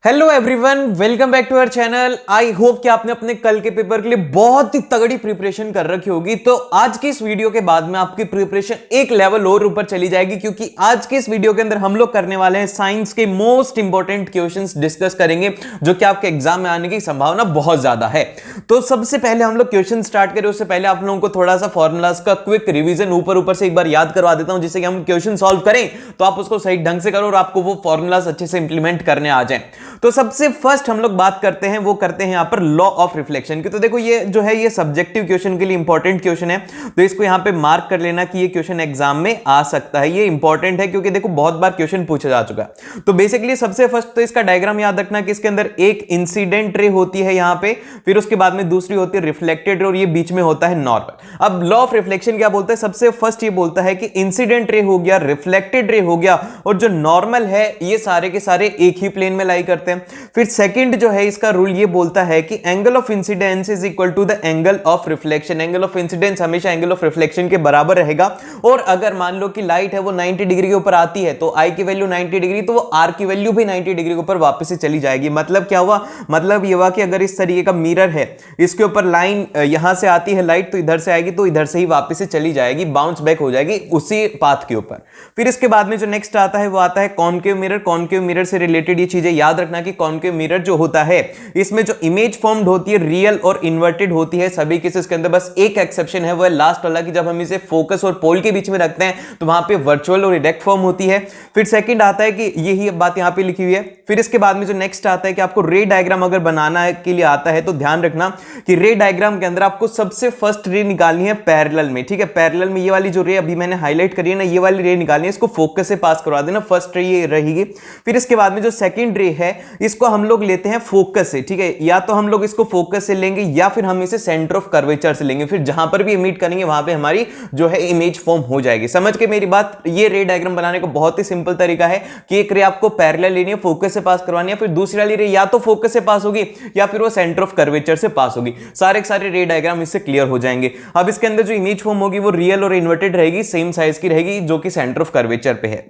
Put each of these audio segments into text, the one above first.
Hello everyone, welcome back to our channel. I hope कि आपने अपने कल के पेपर के लिए बहुत ही तगड़ी प्रिपरेशन कर रखी होगी। तो आज की इस वीडियो के बाद में आपकी प्रिपरेशन एक लेवल और ऊपर चली जाएगी, क्योंकि आज के इस वीडियो के अंदर हम लोग करने वाले हैं साइंस के मोस्ट इंपॉर्टेंट क्वेश्चंस डिस्कस करेंगे, जो कि आपके एग्जाम में आने की संभावना बहुत ज्यादा है। तो सबसे पहले हम लोग क्वेश्चन स्टार्ट करें उससे पहले आप लोगों को थोड़ा सा फॉर्मुलाज का क्विक रिवीजन ऊपर से एक बार याद करवा देता हूं, जिससे कि हम क्वेश्चन सॉल्व करें तो आप उसको सही ढंग से करो और आपको वो फॉर्मुलाज अच्छे से इंप्लीमेंट करने आ जाए। तो सबसे फर्स्ट हम लोग बात करते हैं, वो करते हैं यहां पर लॉ ऑफ रिफ्लेक्शन की। तो देखो ये जो है ये सब्जेक्टिव क्वेश्चन के लिए इंपॉर्टेंट क्वेश्चन है, तो इसको यहां पे मार्क कर लेना कि ये क्वेश्चन एग्जाम में आ सकता है। ये इंपॉर्टेंट है क्योंकि देखो बहुत बार क्वेश्चन पूछा जा चुका है। तो बेसिकली सबसे फर्स्ट तो इसका डायग्राम याद रखना कि इसके अंदर एक इंसिडेंट रे होती है यहां पे, फिर उसके बाद में दूसरी होती है रिफ्लेक्टेड रे और ये बीच में होता है नॉर्मल। अब लॉ ऑफ रिफ्लेक्शन क्या बोलता है? सबसे फर्स्ट ये बोलता है कि इंसिडेंट रे हो गया, रिफ्लेक्टेड रे हो गया और जो नॉर्मल है ये सारे के सारे एक ही प्लेन में लाई करते हैं। फिर सेकंड जो है इसका रूल ये बोलता है कि angle of incidence is equal to the angle of reflection. Angle of incidence हमेशा एंगल ऑफ रिफ्लेक्शन के बराबर रहेगा। और अगर मान लो कि लाइट है वो 90 डिग्री के ऊपर आती है तो आई की वैल्यू 90 डिग्री, तो वो आर की वैल्यू भी 90 डिग्री के ऊपर वापस से चली जाएगी। मतलब क्या हुआ? मतलब ये हुआ कि अगर इस तरीके का मिरर है, इसके ऊपर लाइन यहां से आती है लाइट, तो इधर से आएगी तो इधर से ही वापस से चली जाएगी, बाउंस बैक हो जाएगी उसी पाथ के ऊपर। फिर इसके बाद में जो नेक्स्ट आता है वो आता है कॉनकेव मिरर। कॉनकेव मिरर से रिलेटेड ये चीजें याद रखना कि कॉनकेव मिरर जो होता है इसमें जो इमेज फॉर्म्ड होती है रियल और इन्वर्टेड होती है सभी केसेस के अंदर। बस एक एक्सेप्शन है, वो है लास्ट वाला, कि जब हम इसे फोकस और पोल के बीच में रखते हैं तो वहां पे वर्चुअल और इरेक्ट फॉर्म होती है। फिर सेकंड आता है कि यही बात यहां पे लिखी हुई है। फिर इसके बाद में जो नेक्स्ट आता है कि आपको रे डायग्राम अगर बनाना के लिए आता है तो ध्यान रखना कि रे डायग्राम के अंदर आपको सबसे फर्स्ट रे निकालनी है पैरेलल में। ठीक है, पैरेलल में ये वाली जो रे अभी मैंने हाईलाइट करी है ना, ये वाली रे निकालनी है, इसको फोकस से पास करवा देना। फर्स्ट रे ये रहेगी। फिर इसके बाद में जो सेकंड रे है इसको हम लोग लेते हैं फोकस से। ठीक है, या तो हम लोग इसको फोकस से लेंगे या फिर हम इसे सेंटर ऑफ कर्वेचर से लेंगे। फिर जहां पर भी इमिट करेंगे वहां पे हमारी जो है इमेज फॉर्म हो जाएगी। समझ के मेरी बात? ये रे डायग्राम बनाने का बहुत ही सिंपल तरीका है कि एक रे आपको पैरेलल लेनी है, फोकस से पास करवानी है, फिर दूसरी वाली रे या तो फोकस से पास होगी या फिर वो सेंटर ऑफ कर्वेचर से पास होगी। सारे के सारे रे डायग्राम इससे क्लियर हो जाएंगे। अब इसके अंदर जो इमेज फॉर्म होगी वो रियल और इन्वर्टेड रहेगी, सेम साइज की रहेगी, जो कि सेंटर ऑफ कर्वेचर पे है।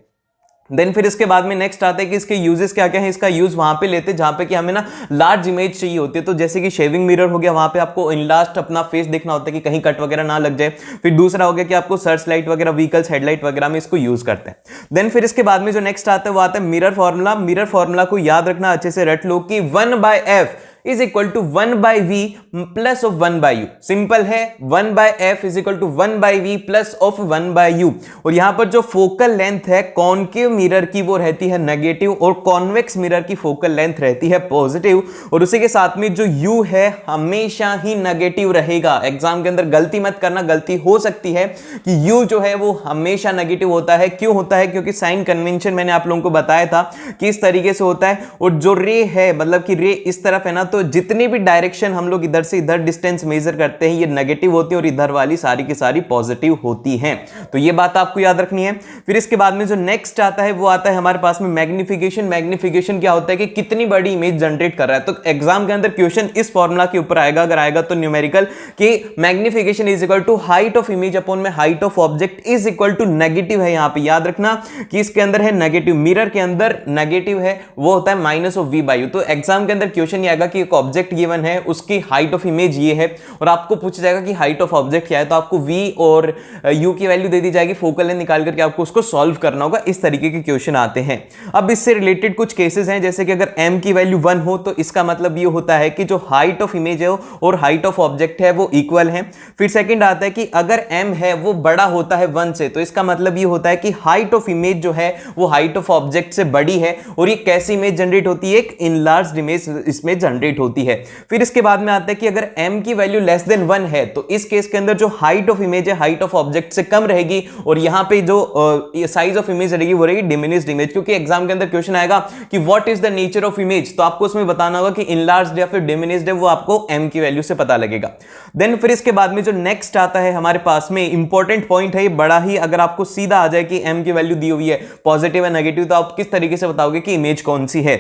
देन फिर इसके बाद में नेक्स्ट आता है कि इसके यूजेस क्या क्या है। इसका यूज वहां पे लेते हैं जहां पे कि हमें ना लार्ज इमेज चाहिए होती है। तो जैसे कि शेविंग मिरर हो गया, वहां पे आपको इन लास्ट अपना फेस देखना होता है कि कहीं कट वगैरह ना लग जाए। फिर दूसरा हो गया कि आपको सर्च लाइट वगैरह, व्हीकल्स हेडलाइट वगैरह में इसको यूज करते हैं। देन फिर इसके बाद में जो नेक्स्ट आता है वो आता है मिरर फॉर्मूला। मिरर फॉर्मूला को याद रखना, अच्छे से रट लो कि 1/f is equal to 1/v plus of 1/u। Simple है, 1/f is equal to 1/v plus of 1/u। और यहां पर जो फोकल लेंथ है कॉनकेव मिरर की वो रहती है नेगेटिव और कॉन्वेक्स मिरर की फोकल लेंथ रहती है पॉजिटिव। और उसी के साथ में जो u है हमेशा ही नेगेटिव रहेगा। एग्जाम के अंदर गलती मत करना, गलती हो सकती है कि u जो है वो हमेशा नेगेटिव होता है। क्यों होता है? क्योंकि साइन कन्वेंशन मैंने आप लोगों को बताया था कि इस तरीके से होता है। और जो रे है, मतलब कि रे इस तरफ है ना, तो जितनी भी डायरेक्शन हम लोग इधर से इधर डिस्टेंस मेजर करते हैं ये नेगेटिव होती है और इधर वाली सारी की सारी पॉजिटिव होती हैं। तो ये बात आपको याद रखनी है। फिर इसके बाद में जो नेक्स्ट आता है वो आता है हमारे पास में मैग्निफिकेशन। मैग्निफिकेशन क्या होता है कि कितनी बड़ी इमेज जनरेट कर रहा है। तो एग्जाम के अंदर क्वेश्चन इस फॉर्मूला के ऊपर आएगा, अगर आएगा तो न्यूमेरिकल, कि magnification is equal to height of image upon में height of object is equal to negative है। यहां पे याद रखना कि इसके अंदर है नेगेटिव, मिरर के अंदर नेगेटिव है, वो होता है माइनस ऑफ v/u। तो एग्जाम के अंदर क्वेश्चन ये आएगा कि ऑब्जेक्ट गिवन है, उसकी हाइट ऑफ इमेज ये है और आपको पूछा जाएगा कि हाइट ऑफ ऑब्जेक्ट क्या है, तो आपको v और u की वैल्यू दे दी जाएगी, फोकल लेंथ निकाल करके आपको उसको सॉल्व करना होगा। इस तरीके के क्वेश्चन आते हैं। अब इससे रिलेटेड कुछ केसेस हैं, जैसे कि अगर m की वैल्यू 1 हो तो इसका मतलब ये होता है कि जो हाइट ऑफ इमेज है और हाइट ऑफ ऑब्जेक्ट है वो इक्वल है। फिर सेकंड आता है कि अगर m है वो बड़ा होता है 1 से, तो इसका मतलब ये होता है कि हाइट ऑफ इमेज जो है वो हाइट ऑफ ऑब्जेक्ट से बड़ी है। और ये कैसी इमेज जनरेट होती है? एक इनलार्ज्ड इमेज इसमें जनरेट होती है। फिर इसके बाद में आता है कि अगर m की वैल्यू लेस देन 1 है तो इस केस के अंदर जो हाइट ऑफ इमेज है हाइट ऑफ ऑब्जेक्ट से कम रहेगी और यहां पे जो साइज ऑफ इमेज रहेगी वो रहेगी डिमिनिश्ड इमेज। क्योंकि एग्जाम के अंदर क्वेश्चन आएगा कि what is the nature of image, तो आपको उसमें बताना होगा कि इनलार्ज्ड या फिर डिमिनिश्ड है, वो आपको m की वैल्यू से पता लगेगा। देन फिर इसके बाद में जो नेक्स्ट आता है हमारे पास में इंपॉर्टेंट पॉइंट है, ये बड़ा ही, अगर आपको सीधा आ जाए कि m की वैल्यू दी हुई है पॉजिटिव है नेगेटिव, तो आप किस तरीके से बताओगे कि इमेज कौन सी है।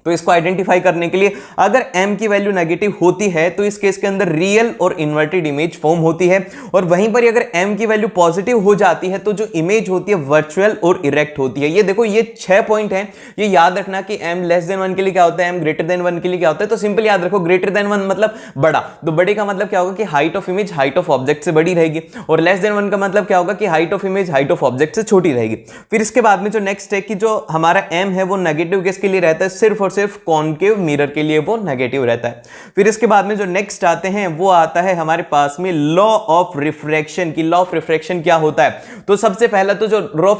तो इसको आइडेंटिफाई करने के लिए अगर m की वैल्यू नेगेटिव होती है तो इस केस के अंदर रियल और इन्वर्टेड इमेज फॉर्म होती है, और वहीं पर अगर m की वैल्यू पॉजिटिव हो जाती है तो जो इमेज होती है वर्चुअल और इरेक्ट होती है। ये देखो ये 6 पॉइंट हैं, ये याद रखना कि m लेस देन 1 के लिए क्या होता है, m ग्रेटर देन 1 के लिए क्या होता है। तो सिंपल याद रखो ग्रेटर देन 1 मतलब बड़ा, तो बड़े का मतलब क्या होगा कि height of image height of object से बड़ी रहेगी, और लेस देन 1 का मतलब क्या होगा कि height of image height of object से छोटी रहेगी। फिर इसके बाद में जो नेक्स्ट है कि जो हमारा m है वो नेगेटिव किसके लिए रहता है, सिर्फ और सिर्फ कॉनकेव मिरर के लिए वो नेगेटिव रहता है। फिर इसके बाद में जो नेक्स्ट आते हैं वो आता है हमारे पास में लॉ ऑफ रिफ्रैक्शन की। लॉ ऑफ रिफ्रैक्शन क्या होता है, तो सबसे पहला तो जो लॉ ऑफ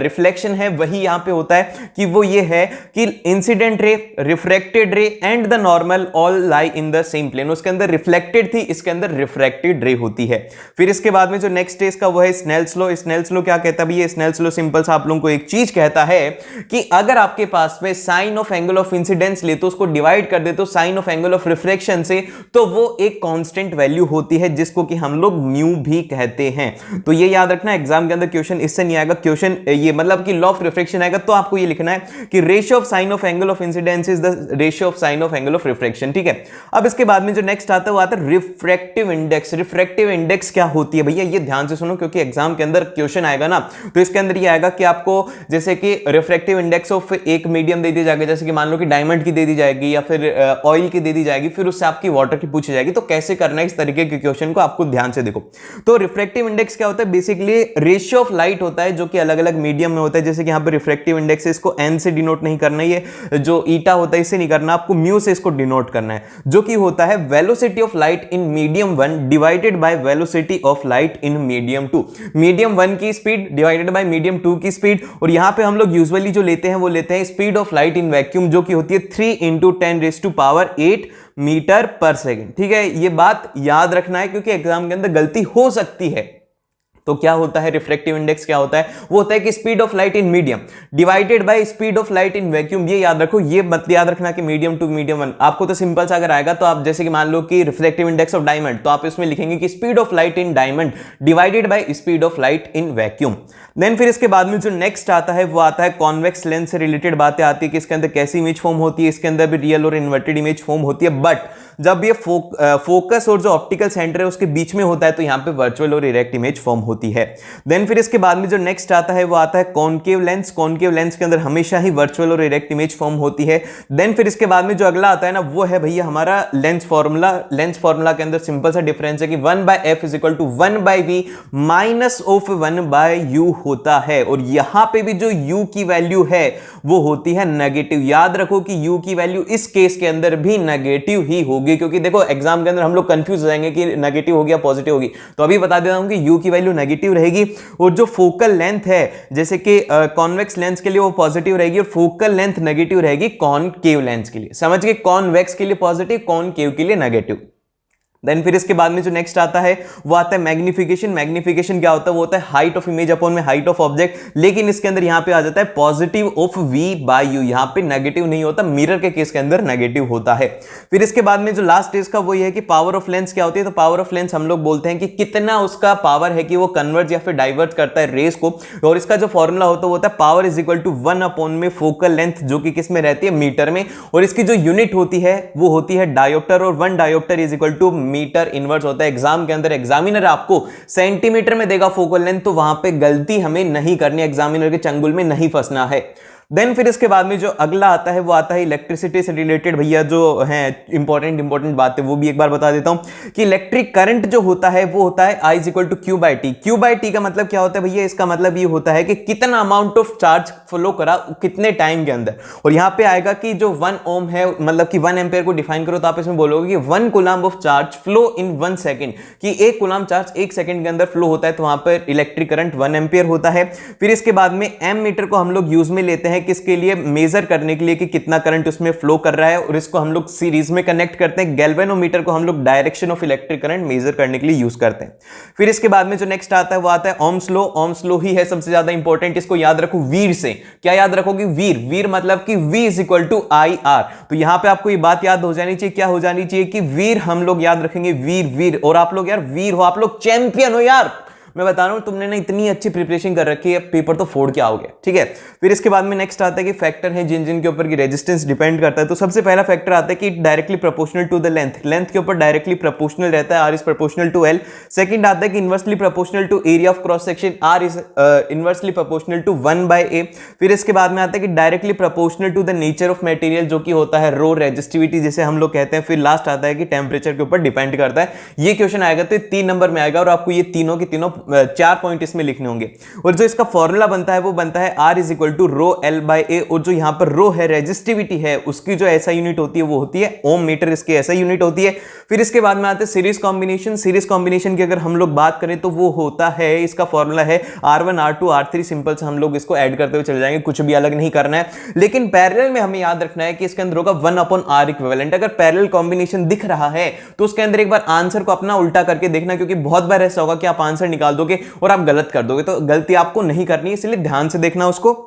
रिफ्लेक्शन है वही यहां पे होता है कि वो ये है कि incident ray, refracted ray and the normal all lie in the same plane. उसके अंदर रिफ्लेक्टेड थी, इसके अंदर रिफ्रैक्टेड रे होती है। फिर इसके बाद में जो नेक्स्ट है इसका वो है स्नेल्स लॉ। स्नेल्स लॉ क्या कहता है भैया, स्नेल्स लॉ सिंपल सा आप लोगों को एक चीज कहता है कि अगर आपके पास में sine of angle of incidence ले तो उसको डिवाइड कर दे तो sine of angle of refraction से, तो वो एक कांस्टेंट वैल्यू होती है जिसको कि हम लोग म्यू भी कहते हैं। तो ये याद रखना, एग्जाम के अंदर क्वेश्चन इससे नहीं आएगा, क्वेश्चन ये मतलब कि लॉ ऑफ रिफ्रैक्शन आएगा तो आपको ये लिखना है कि ratio of sine of angle of incidence is the ratio of sine of angle of refraction. ठीक है, अब इसके बाद में जो नेक्स्ट आता है वो आता है रिफ्रैक्टिव इंडेक्स। रिफ्रैक्टिव इंडेक्स क्या होती है भैया, ये ध्यान से सुनो क्योंकि एग्जाम के अंदर क्वेश्चन आएगा ना, तो इसके अंदर ये आएगा कि आपको जैसे कि रिफ्रैक्टिव इंडेक्स ऑफ एक मीडियम दे दी जाएगी, जैसे कि मान लो कि डायमंड की दे दी जाएगी या फिर ऑयल की दे दी जाएगी, फिर उससे आपकी वाटर की पूछी जाएगी, तो कैसे करना है इस तरीके के क्वेश्चन को आपको ध्यान से देखो। तो रिफ्रैक्टिव इंडेक्स क्या होता है, बेसिकली रेशियो ऑफ लाइट होता है जो कि अलग अलग मीडियम में होता है। जैसे कि यहां पे रिफ्रैक्टिव इंडेक्स है, इसको n से डिनोट नहीं करना है, ये जो ईटा होता है इससे नहीं करना, आपको म्यू से इसको डिनोट करना है, जो कि होता है velocity of light in medium 1 divided by velocity of light in medium 2। Medium 1 की स्पीड डिवाइडेड बाय मीडियम 2 की स्पीड, और यहां पे हम लोग यूजुअली जो लेते हैं वो लेते हैं speed of light in vacuum जो कि होती है 3 × 10⁸ मीटर पर सेकेंड। ठीक है, ये बात याद रखना है क्योंकि एग्जाम के अंदर गलती हो सकती है। तो क्या होता है रिफ्रैक्टिव इंडेक्स, क्या होता है, वो होता है कि speed of light in medium divided by speed of light in vacuum. ये याद रखो, ये मत याद रखना कि मीडियम 2 मीडियम 1। आपको तो सिंपल सा अगर आएगा तो आप जैसे कि मान लो कि रिफ्रैक्टिव इंडेक्स ऑफ डायमंड, तो आप इसमें लिखेंगे कि speed of light in diamond divided by speed of light in vacuum. Then फिर इसके बाद में जो नेक्स्ट आता है वो आता है कॉन्वेक्स लेंस से रिलेटेड बातें आती है कि इसके अंदर कैसी इमेज फॉर्म होती है, इसके अंदर भी रियल और इन्वर्टेड इमेज फॉर्म होती है, बट जब ये फोकस और जो ऑप्टिकल सेंटर है उसके बीच में होता है तो यहां पे वर्चुअल और इरेक्ट इमेज फॉर्म होती है। देन फिर इसके बाद में जो नेक्स्ट आता है वो आता है कॉनकेव लेंस। कॉनकेव लेंस के अंदर हमेशा ही वर्चुअल और इरेक्ट इमेज फॉर्म होती है। देन फिर इसके बाद में जो अगला आता है ना वो है भैया हमारा लेंस फॉर्मूला। लेंस फॉर्मूला के अंदर सिंपल सा डिफरेंस है कि 1/f = 1/v -1/u होता है, और यहां पे भी जो u की वैल्यू है वो होती है नेगेटिव। याद रखो कि u की वैल्यू इस केस के अंदर भी नेगेटिव ही होगी, क्योंकि देखो एग्जाम के अंदर हम लोग कंफ्यूज हो जाएंगे कि नेगेटिव होगी या पॉजिटिव होगी। तो अभी बता देता हूं कि u की वैल्यू नेगेटिव रहेगी, और जो फोकल लेंथ है जैसे कि कॉन्वेक्स लेंस के लिए वो पॉजिटिव रहेगी और फोकल लेंथ नेगेटिव रहेगी कॉनकेव लेंस के लिए। समझ गए, कॉन्वेक्स के लिए पॉजिटिव, कॉनकेव के लिए नेगेटिव। देन फिर इसके बाद में जो नेक्स्ट आता है वो आता है मैग्निफिकेशन। मैग्निफिकेशन क्या होता है, वो होता है हाइट ऑफ इमेज अपॉन में हाइट ऑफ ऑब्जेक्ट, लेकिन इसके अंदर यहां पे आ जाता है पॉजिटिव ऑफ v/u, यहां पे नेगेटिव नहीं होता, मिरर के केस के अंदर नेगेटिव होता है। फिर इसके बाद में जो लास्ट है इसका वो ये है कि पावर ऑफ लेंस क्या होती है। तो पावर ऑफ लेंस हम लोग बोलते हैं कि कितना उसका पावर है कि वो कन्वर्ज या फिर डाइवर्ट करता है रेस को, और इसका जो फॉर्मूला होता है वो होता है पावर = 1 अपॉन में फोकल लेंथ, जो कि किस में रहती है, मीटर में, और इसकी जो यूनिट होती है वो होती है डायोप्टर, और 1 डायोप्टर = मीटर इनवर्स होता है। एग्जाम के अंदर एग्जामिनर आपको सेंटीमीटर में देगा फोकल लेंथ, तो वहां पे गलती हमें नहीं करनी, एग्जामिनर के चंगुल में नहीं फंसना है। देन फिर इसके बाद में जो अगला आता है वो आता है इलेक्ट्रिसिटी से रिलेटेड। भैया जो है इंपॉर्टेंट बात है वो भी एक बार बता देता हूं कि इलेक्ट्रिक करंट जो होता है वो होता है I = Q/T। Q/T का मतलब क्या होता है भैया, इसका मतलब ये होता है कि कितना अमाउंट ऑफ चार्ज फ्लो करा कितने टाइम के अंदर, और यहां पे आएगा कि जो 1 ओम है, मतलब कि 1 एम्पेयर को डिफाइन करो तो आप इसमें बोलोगे कि 1 coulomb of charge flow in 1 second, कि 1 कूलम्ब चार्ज 1 सेकेंड के अंदर फ्लो होता है, तो वहां पर इलेक्ट्रिक करंट 1 एम्पेयर होता है। फिर इसके बाद में एम मीटर को हम लोग यूज में लेते हैं किसके लिए, मेजर करने के लिए कि कितना करंट उसमें फ्लो कर रहा है, और इसको हम लोग सीरीज में कनेक्ट करते हैं। गैल्वेनोमीटर को हम लोग direction of electric current measure करने के लिए यूज करते हैं। फिर इसके बाद में जो नेक्स्ट आता है वो आता है ओम्स लॉ। ओम्स लॉ ही है सबसे ज्यादा इंपॉर्टेंट, इसको याद रखो वीर से। क्या याद रखोगे, वीर। वीर मतलब कि V = IR। तो यहां पे आपको ये बात याद हो जानी चाहिए, क्या हो जानी चाहिए कि वीर हम लोग याद रखेंगे, वीर वीर। और आप लोग यार वीर हो, आप लोग चैंपियन हो यार, मैं बता रहा हूं तुमने ना इतनी अच्छी प्रिपरेशन कर रखी है, पेपर तो फोड़ के आओगे, ठीक है। फिर इसके बाद में नेक्स्ट आता है कि फैक्टर है जिन जिन के ऊपर की रेजिस्टेंस डिपेंड करता है। तो सबसे पहला फैक्टर आता है कि directly proportional to the length के ऊपर डायरेक्टली प्रोपोर्शनल रहता है, R is proportional to L. Second आता है कि inversely proportional to area of cross section, R is inversely proportional to 1/a। फिर इसके बाद में आता है कि directly proportional to the nature of material, जो कि होता है रो रेजिस्टिविटी जिसे हम लोग कहते हैं। फिर लास्ट आता है कि टेम्परेचर के ऊपर डिपेंड करता है। ये क्वेश्चन आएगा तो 3 नंबर में आएगा और आपको ये तीनों के तीनों 4 पॉइंट इसमें लिखने होंगे। और जो इसका फॉर्मूला बनता है वो बनता है R is equal to rho L by A. और जो यहां पर रो है रेजिस्टिविटी है उसकी जो ऐसा यूनिट होती है वो होती है ओम मीटर, इसकी ऐसा यूनिट होती है। फिर इसके बाद में आते हैं सीरीज कॉम्बिनेशन। सीरीज कॉम्बिनेशन की अगर हम लोग बात करें तो वो होता है, इसका फॉर्मूला है R1 R2 R3। सिंपल से हम लोग इसको ऐड करते हुए चले जाएंगे, कुछ भी अलग नहीं करना है। लेकिन पैरेलल में हमें याद रखना है कि इसके अंदर होगा 1/r इक्विवेलेंट। अगर पैरेलल कॉम्बिनेशन दिख रहा है तो उसके अंदर एक बार आंसर को अपना उल्टा करके देखना, क्योंकि बहुत बार ऐसा होगा कि आप आंसर निकाल दोगे और आप गलत कर दोगे। तो गलती आपको नहीं करनी है, इसलिए ध्यान से देखना उसको।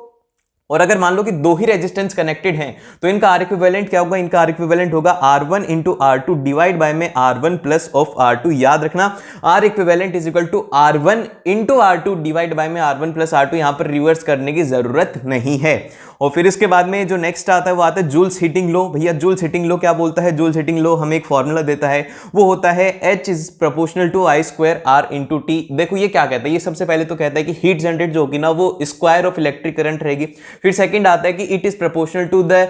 और अगर मान लो कि दो ही रेजिस्टेंस कनेक्टेड हैं तो इनका आर इक्विवेलेंट क्या होगा, इनका आर इक्विवेलेंट होगा R1 into R2 divide by में R1 प्लस ऑफ R2। याद रखना R equivalent is equal to R1 into R2 divide by में R1 प्लस R2। यहां पर रिवर्स करने की जरूरत नहीं है। और फिर इसके बाद में जो नेक्स्ट आता है वो आता है जूल्स हीटिंग लॉ। भैया जूल्स हीटिंग लॉ क्या बोलता है? जूल्स हीटिंग लॉ हमें एक फॉर्मूला देता है, वो होता है H is proportional to I square R into T। देखो ये क्या कहता है, ये सबसे पहले तो कहता है कि हीट जनरेट जो होगी ना वो स्क्वायर ऑफ इलेक्ट्रिक करंट रहेगी। फिर सेकंड आता है कि it is proportional to the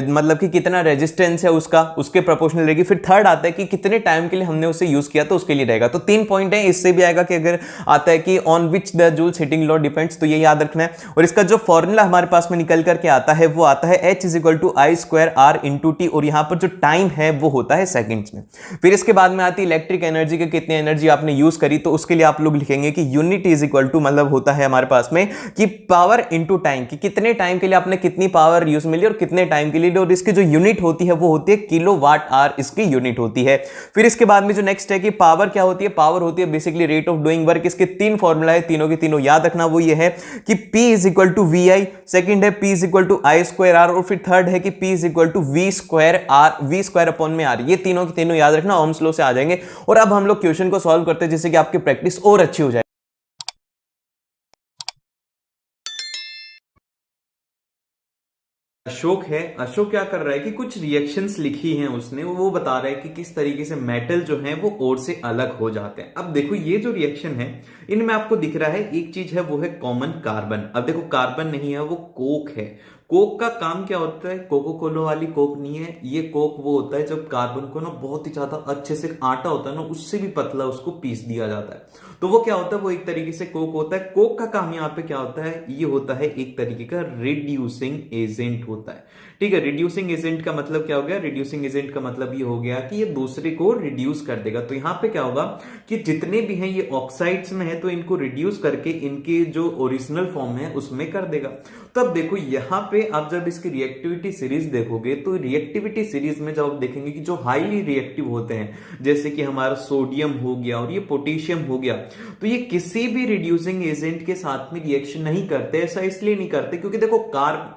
मतलब कि कितना रेजिस्टेंस है उसका, उसके प्रोपोर्शनल रहेगी। फिर थर्ड आता है कि कितने टाइम के लिए हमने उसे यूज किया तो उसके लिए रहेगा। तो 3 पॉइंट है। इससे भी आएगा कि अगर आता है कि on which the Joule's heating law depends, तो ये याद रखना है। और इसका जो फॉर्मूला हमारे पास में निकल करके आता है वो आता है H is equal to I square R into T। और यहां पर जो टाइम है वो होता है सेकंड्स में। फिर इसके बाद में आती है इलेक्ट्रिक एनर्जी के कितनी एनर्जी आपने यूज करी, तो उसके लिए आप लोग लिखेंगे कि यूनिट इज इक्वल टू मतलब होता है हमारे पास में कि पावर इंटू टाइम, कि कितने टाइम के लिए आपने कितनी पावर यूज मिली और कितने टाइम के लिए। और इसकी जो यूनिट होती है वो होती है किलोवाट आवर, इसकी यूनिट होती है। फिर इसके बाद में जो नेक्स्ट है कि पावर क्या होती है, पावर होती है basically rate of doing work. इसके 3 फॉर्मूला है, तीनों के तीनों याद रखना। वो ये है कि P is equal to VI, second है P is equal to I square R, और फिर थर्ड है कि P is equal to V square upon में R। ये तीनों के तीनों याद रखना, ओम्स लॉ से आ जाएंगे। और अब हम लोग क्वेश्चन को सॉल्व करते हैं जिससे कि आपकी प्रैक्टिस और अच्छी हो जाए। अशोक है, अशोक क्या कर रहा है कि कुछ रिएक्शंस लिखी हैं उसने, वो बता रहा है कि किस तरीके से मेटल जो है वो और से अलग हो जाते हैं। अब देखो ये जो रिएक्शन है इनमें आपको दिख रहा है एक चीज है वो है कॉमन कार्बन। अब देखो कार्बन नहीं है, वो कोक है। कोक का काम क्या होता है, कोको कोला वाली कोक नहीं है ये। कोक वो होता है जब कार्बन को ना बहुत ही ज्यादा अच्छे से आटा होता है ना उससे भी पतला उसको पीस दिया जाता है, तो वो क्या होता है, वो एक तरीके से कोक होता है। कोक का काम यहाँ पे क्या होता है, ये होता है एक तरीके का रिड्यूसिंग एजेंट होता है। ठीक है, रिड्यूसिंग एजेंट का मतलब क्या हो गया, रिड्यूसिंग एजेंट का मतलब ये हो गया कि ये दूसरे को रिड्यूस कर देगा। तो यहाँ पे क्या होगा कि जितने भी हैं ये ऑक्साइड्स में है तो इनको रिड्यूस करके इनके जो ओरिजिनल फॉर्म है उसमें कर देगा। तब देखो यहाँ पे आप जब इसकी रिएक्टिविटी सीरीज देखोगे तो रिएक्टिविटी सीरीज में जब आप देखेंगे कि जो हाईली रिएक्टिव होते हैं जैसे कि हमारा सोडियम हो गया और ये पोटेशियम हो गया, तो ये किसी भी रिड्यूसिंग एजेंट के साथ में रिएक्शन नहीं करते। ऐसा इसलिए नहीं करते क्योंकि देखो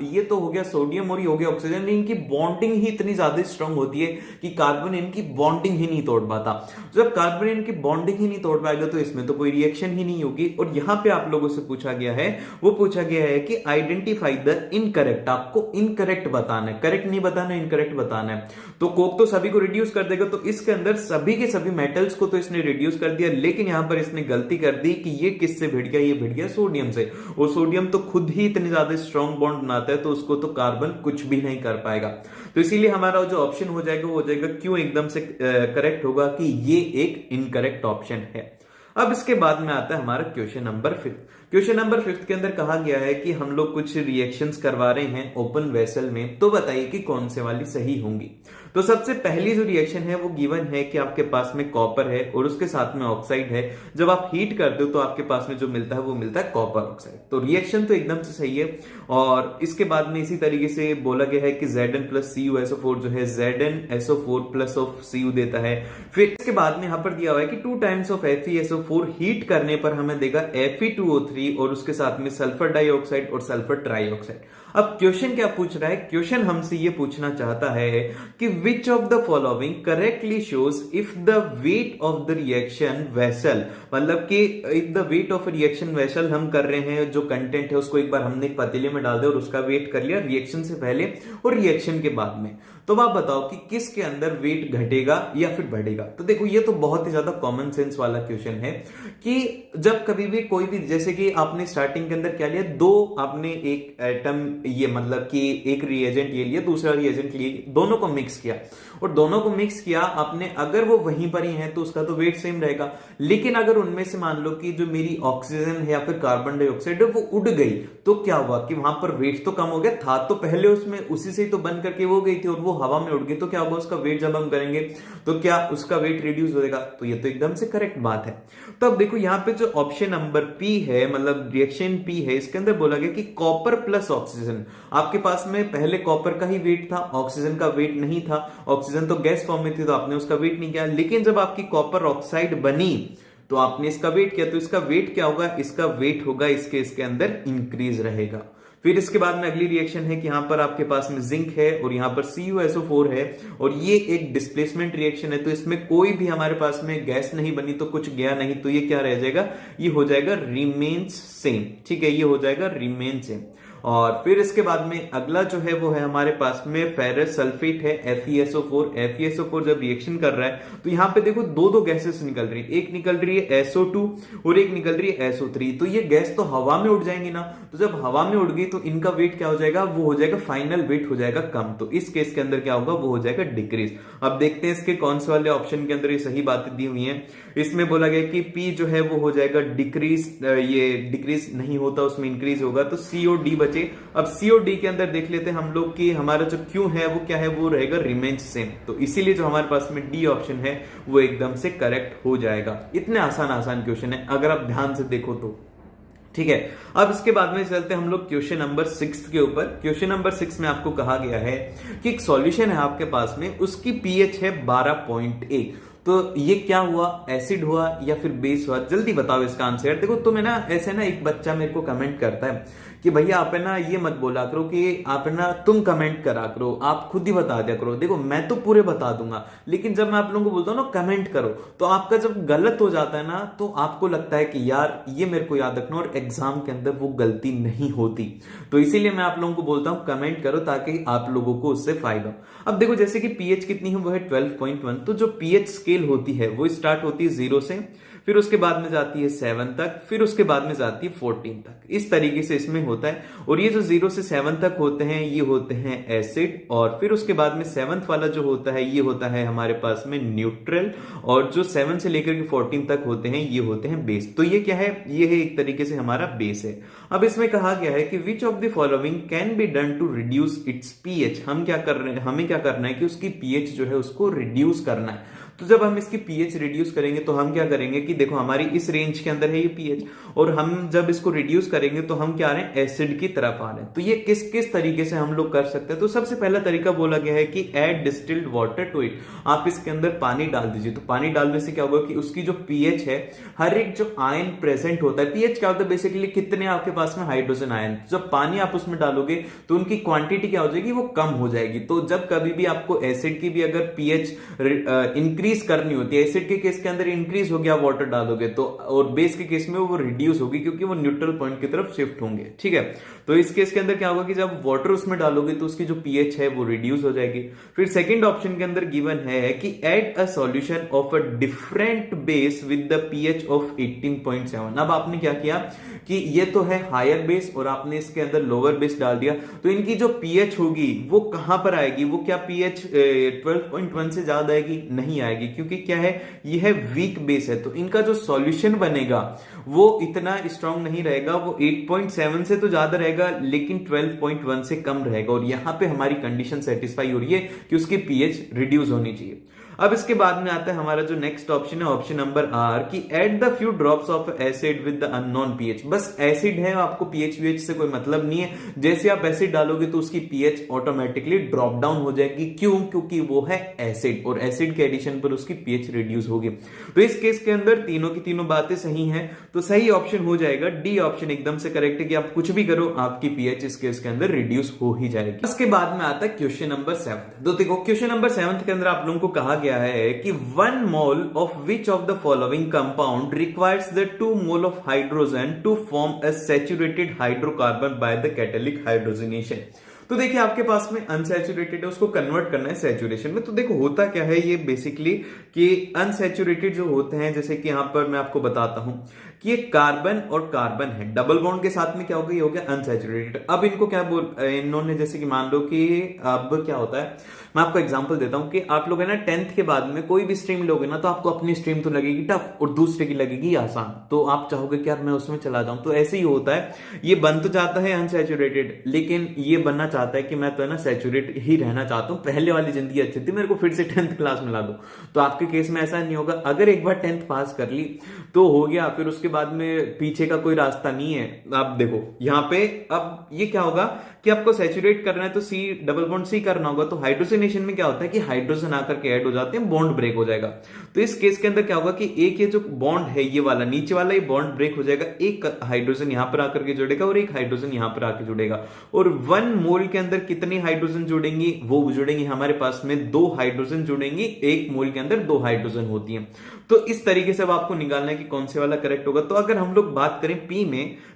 ये तो हो गया सोडियम और ये हो गया ऑक्सीजन, इनकी बॉन्डिंग ही इतनी ज्यादा स्ट्रांग होती है कि कार्बन इनकी बॉन्डिंग ही नहीं तोड़ पाता। जब कार्बन इनकी बॉन्डिंग ही नहीं तोड़ पाएगा तो इसमें तो कोई रिएक्शन ही नहीं होगी। और यहां पे आप लोगों से पूछा गया है, वो पूछा गया है कि आइडेंटिफाई द इनकरेक्ट। आपको इनकरेक्ट बताना है, करेक्ट नहीं बताना, इनकरेक्ट बताना है। तो कोक तो सभी को रिड्यूस कर देगा, तो इसके अंदर सभी के सभी मेटल्स को तो इसने रिड्यूस कर दिया, लेकिन यहां पर इसने गलती कर दी कि ये किससे भिड़ गया, ये भिड़ गया सोडियम से। और सोडियम तो खुद ही इतनी ज्यादा स्ट्रॉन्ग बॉन्ड बनाता है तो उसको तो कार्बन कुछ भी नहीं कर पाएगा। तो इसीलिए हमारा जो ऑप्शन हो जाएगा वो हो जाएगा क्यों एकदम से करेक्ट होगा कि ये एक इनकरेक्ट ऑप्शन है। अब इसके बाद में आता है हमारा क्वेश्चन नंबर 5। क्वेश्चन नंबर 5 के अंदर कहा गया है कि हम लोग कुछ रिएक्शंस करवा रहे हैं ओपन वेसल में, तो बताइए कि कौन से वाली सही होंगी। तो सबसे पहली जो रिएक्शन है वो गिवन है कि आपके पास में कॉपर है और उसके साथ में ऑक्साइड है। जब आप हीट करते हो तो आपके पास में जो मिलता है वो मिलता है कॉपर ऑक्साइड। तो रिएक्शन तो एकदम से सही है। और इसके बाद में इसी तरीके से बोला गया है कि Zn प्लस CuSO4 जो है ZnSO4 प्लस ऑफ Cu देता है। फिर इसके बाद में यहां पर दिया हुआ है कि 2 टाइम्स ऑफ FeSO4 हीट करने पर हमें देगा Fe2O3 और उसके साथ में सल्फर डाइऑक्साइड और सल्फर ट्राइऑक्साइड। अब क्वेश्चन क्या पूछ रहा है, क्वेश्चन हमसे ये पूछना चाहता है कि which of the following correctly shows if the weight of the reaction vessel, मतलब कि if the weight of reaction vessel, हम कर रहे हैं जो कंटेंट है उसको एक बार हमने एक पतीले में डाल दिया और उसका वेट कर लिया रिएक्शन से पहले और रिएक्शन के बाद में, तो आप बताओ कि किसके अंदर वेट घटेगा या फिर बढ़ेगा। तो देखो ये तो बहुत ही ज्यादा कॉमन सेंस वाला क्वेश्चन है कि जब कभी भी कोई भी, जैसे कि आपने स्टार्टिंग के अंदर क्या लिया, दो आपने एक एटम, ये मतलब कि एक रिएजेंट ये लिया दूसरा रिएजेंट लिए, दोनों को मिक्स किया और दोनों को मिक्स किया आपने, अगर वो वहीं पर ही है तो उसका तो वेट सेम रहेगा। लेकिन अगर उनमें से मान लो कि जो मेरी ऑक्सीजन है या फिर कार्बन डाइऑक्साइड है वो उड़ गई, तो क्या हुआ कि वहां पर वेट तो कम हो गया, था तो पहले उसमें उसी से तो बन करके वो गई थी और वो हवा में उड़ गई, तो क्या होगा उसका वेट जब हम करेंगे तो क्या उसका वेट रिड्यूस हो जाएगा। तो ये तो एकदम से करेक्ट बात है। तो अब देखो यहाँ पे जो ऑप्शन नंबर पी है, मतलब रिएक्शन पी है, इसके अंदर बोला गया कि कॉपर प्लस ऑक्सीजन, आपके पास में पहले कॉपर का ही वेट था, ऑक्सीजन का वेट नहीं था, ऑक्सीजन तो गैस फॉर्म में थी तो आपने उसका वेट नहीं किया, लेकिन जब आपकी कॉपर ऑक्साइड बनी तो आपने इसका वेट किया, तो इसका वेट क्या होगा, इसका वेट होगा इसके इसके अंदर इंक्रीज रहेगा। फिर इसके बाद में अगली रिएक्शन है कि यहां पर आपके पास में जिंक है और यहां पर CuSO4 है और ये एक डिस्प्लेसमेंट रिएक्शन है, तो इसमें कोई भी हमारे पास में गैस नहीं बनी तो कुछ गया नहीं, तो ये क्या रह जाएगा, ये हो जाएगा रिमेन्स सेम। ठीक है, ये हो जाएगा रिमेन सेम। और फिर इसके बाद में अगला जो है वो है हमारे पास में फेरस सल्फेट है FeSO4। FeSO4 जब रिएक्शन कर रहा है तो यहां पे देखो दो दो गैसेस निकल रही है, एक निकल रही है SO2 और एक निकल रही है SO3, तो ये गैस तो हवा में उड़ जाएंगी ना, तो जब हवा में उड़ गई तो इनका वेट क्या हो जाएगा, वो हो जाएगा फाइनल वेट हो जाएगा कम, तो इस केस के अंदर क्या होगा, वो हो जाएगा डिक्रीज। अब देखते हैं इसके कौन से वाले ऑप्शन के अंदर ये सही बातें दी हुई हैं। इसमें बोला गया कि पी जो है वो हो जाएगा डिक्रीज, ये डिक्रीज नहीं होता उसमें इंक्रीज होगा, तो COD बचे। अब COD के अंदर देख लेते हैं हम लोग कि हमारा जो Q है वो क्या है, वो रहेगा रिमेन्स सेम, तो इसीलिए जो हमारे पास में डी ऑप्शन है वो एकदम से करेक्ट हो जाएगा। इतने आसान आसान क्वेश्चन है अगर आप ध्यान से देखो तो। ठीक है, अब इसके बाद में चलते हैं हम लोग क्वेश्चन नंबर 6 के ऊपर। क्वेश्चन नंबर 6 में आपको कहा गया है कि एक सॉल्यूशन है आपके पास में, उसकी pH है 12.1, तो ये क्या हुआ, एसिड हुआ या फिर बेस हुआ, जल्दी बताओ इसका आंसर। देखो तुम्हें ना ऐसे ना एक बच्चा मेरे को कमेंट करता है कि भैया आप है ना ये मत बोला करो कि आप है ना तुम कमेंट करा करो, आप खुद ही बता दिया करो। देखो मैं तो पूरे बता दूंगा, लेकिन जब मैं आप लोगों को बोलता हूँ ना कमेंट करो, तो आपका जब गलत हो जाता है ना तो आपको लगता है कि यार ये मेरे को याद रखना, और एग्जाम के अंदर वो गलती नहीं होती। तो इसीलिए मैं आप लोगों को बोलता हूँ कमेंट करो ताकि आप लोगों को उससे फायदा हो। अब देखो जैसे कि pH कितनी है, वो है 12.1, तो जो pH स्केल होती है वो स्टार्ट होती है 0 से, फिर उसके बाद में जाती है 7 तक, फिर उसके बाद में जाती है 14 तक, इस तरीके से इसमें होता है। और ये जो 0 से 7 तक होते हैं ये होते हैं एसिड, और फिर उसके बाद में 7th वाला जो होता है ये होता है हमारे पास में न्यूट्रल, और जो 7 से लेकर के 14 तक होते हैं ये होते हैं बेस। तो ये क्या है, ये है एक तरीके से हमारा बेस है। अब इसमें कहा गया है कि which of the following can be done to reduce its pH, हम क्या कर रहे हैं, हमें क्या करना है कि उसकी pH जो है उसको रिड्यूस करना है। तो जब हम इसकी pH रिड्यूस करेंगे तो हम क्या करेंगे कि देखो हमारी इस रेंज के अंदर है ये pH, और हम जब इसको रिड्यूस करेंगे तो हम क्या आ रहे हैं, एसिड की तरफ आ रहे हैं। तो ये किस किस तरीके से हम लोग कर सकते हैं, तो सबसे पहला तरीका बोला गया है कि add distilled water to it, आप इसके अंदर पानी डाल दीजिए। तो पानी डालने से क्या होगा कि उसकी जो pH है, हर एक जो आयन प्रेजेंट होता है, pH क्या होता है बेसिकली कितने आपके पास में हाइड्रोजन आयन, जब पानी आप उसमें डालोगे तो उनकी क्वांटिटी क्या हो जाएगी, वो कम हो जाएगी। तो जब कभी भी आपको एसिड की भी अगर pH इंक्रीज करनी होती है, एसिड के केस के अंदर इंक्रीज हो गया वाटर डालोगे तो, और बेस के केस में वो रिड्यूस होगी क्योंकि वो न्यूट्रल पॉइंट की तरफ शिफ्ट होंगे। ठीक है, तो इस केस के अंदर क्या होगा कि जब वाटर उसमें डालोगे तो उसकी जो pH है वो रिड्यूस हो जाएगी। फिर सेकंड ऑप्शन के अंदर गिवन है कि add a solution of a different base with the pH of 18.7। अब आपने क्या किया कि ये तो है हायर बेस और आपने इसके अंदर लोअर बेस डाल दिया, तो इनकी जो pH होगी वो कहां पर आएगी, वो क्या pH 12.1 से ज्यादा आएगी, नहीं आएगी, क्योंकि क्या है ये है वीक बेस है। तो इनका जो सॉल्यूशन बनेगा वो इतना स्ट्रांग नहीं रहेगा, वो 8.7 से तो ज्यादा रहेगा लेकिन 12.1 से कम रहेगा, और यहां पे हमारी कंडीशन सेटिस्फाई हो रही है कि उसकी pH रिड्यूस होनी चाहिए। अब इसके बाद में आता है हमारा जो नेक्स्ट ऑप्शन है, ऑप्शन नंबर आर, कि add the few drops of acid with the unknown pH. बस एसिड है, आपको पीएच वीएच से कोई मतलब नहीं है। जैसे आप एसिड डालोगे तो उसकी पीएच ऑटोमेटिकली ड्रॉप डाउन हो जाएगी। क्यों? क्योंकि वो है एसिड, और एसिड के एडिशन पर उसकी पीएच रिड्यूस होगी। तो इस केस के अंदर तीनों की तीनों बातें सही हैं, तो सही ऑप्शन हो जाएगा डी ऑप्शन, एकदम से करेक्ट है कि आप कुछ भी करो आपकी पीएच इस केस के अंदर रिड्यूस हो ही जाएगी। उसके बाद में आता है क्वेश्चन नंबर 7। तो देखो क्वेश्चन नंबर 7 के अंदर आप लोगों को कहा गया है कि 1 mole of which of the following compound requires the 2 mole of hydrogen to form a saturated hydrocarbon by the catalytic hydrogenation. तो देखिए आपके पास में अनसैचुरेटेड है, उसको कन्वर्ट करना है सैचुरेशन में। तो देखो होता क्या है ये बेसिकली कि अनसैचुरेटेड जो होते हैं, जैसे कि यहां पर मैं आपको बताता हूं कि ये कार्बन और कार्बन है, डबल बॉन्ड के साथ में क्या हो गया, ये हो गया अनसैचुरेटेड। अब इनको क्या इन्होंने जैसे कि मान लो कि अब क्या होता है, मैं आपको एग्जांपल देता हूं कि आप लोग है ना 10th के बाद में कोई भी स्ट्रीम लोगे ना, तो आपको अपनी स्ट्रीम तो लगेगी टफ और दूसरे की लगेगी आसान, तो आप चाहोगे कि यार मैं उसमें चला जाऊं। तो ऐसे ही होता है, ये बन तो जाता है अनसैचुरेटेड, लेकिन ये बनना चाहता है कि मैं तो है ना सैचुरेट ही रहना चाहता हूं, पहले वाली जिंदगी अच्छी थी, मेरे को फिर से 10th क्लास में ला दो। तो आपके केस में ऐसा नहीं होगा। अगर एक बार 10th पास कर ली तो हो गया, फिर उसके बाद में पीछे का कोई रास्ता नहीं है। आप देखो यहां पे अब ये क्या होगा कि आपको सैचुरेट करना है तो सी डबल बॉन्ड सी करना होगा। तो हाइड्रोजनेशन में क्या होता है कि हाइड्रोजन आकर के ऐड हो जाते हैं, बॉन्ड ब्रेक हो जाएगा। तो इस केस के अंदर क्या होगा कि एक ये जो बॉन्ड है ये वाला नीचे वाला, ये बॉन्ड ब्रेक हो जाएगा, एक हाइड्रोजन यहां पर आकर के जुड़ेगा और एक हाइड्रोजन यहां पर आकर जुड़ेगा। और 1 मोल के अंदर कितनी हाइड्रोजन जुड़ेंगी, वो जुड़ेंगे हमारे पास में 2 हाइड्रोजन जुड़ेंगी। 1 मोल के अंदर 2 हाइड्रोजन होती हैं। तो इस तरीके से अब आपको निकालना है कि कौन से वाला करेक्ट होगा। तो अगर हम लोग बात करें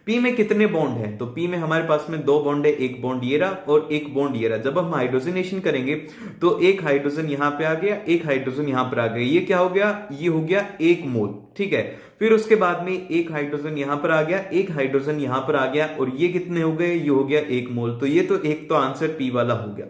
पी में कितने बॉन्ड है, तो पी में हमारे पास में 2 बॉन्ड है, एक बॉन्ड ये रहा और एक बॉन्ड ये रहा। जब हम हाइड्रोजनेशन करेंगे तो एक हाइड्रोजन यहां पे आ गया, एक हाइड्रोजन यहां पर आ गया, ये क्या हो गया, ये हो गया 1 मोल, ठीक है। फिर उसके बाद में एक हाइड्रोजन यहां पर आ गया, एक हाइड्रोजन यहां पर आ गया, और ये कितने हो गए, ये हो गया 1 मोल। तो ये तो एक तो आंसर पी वाला हो गया।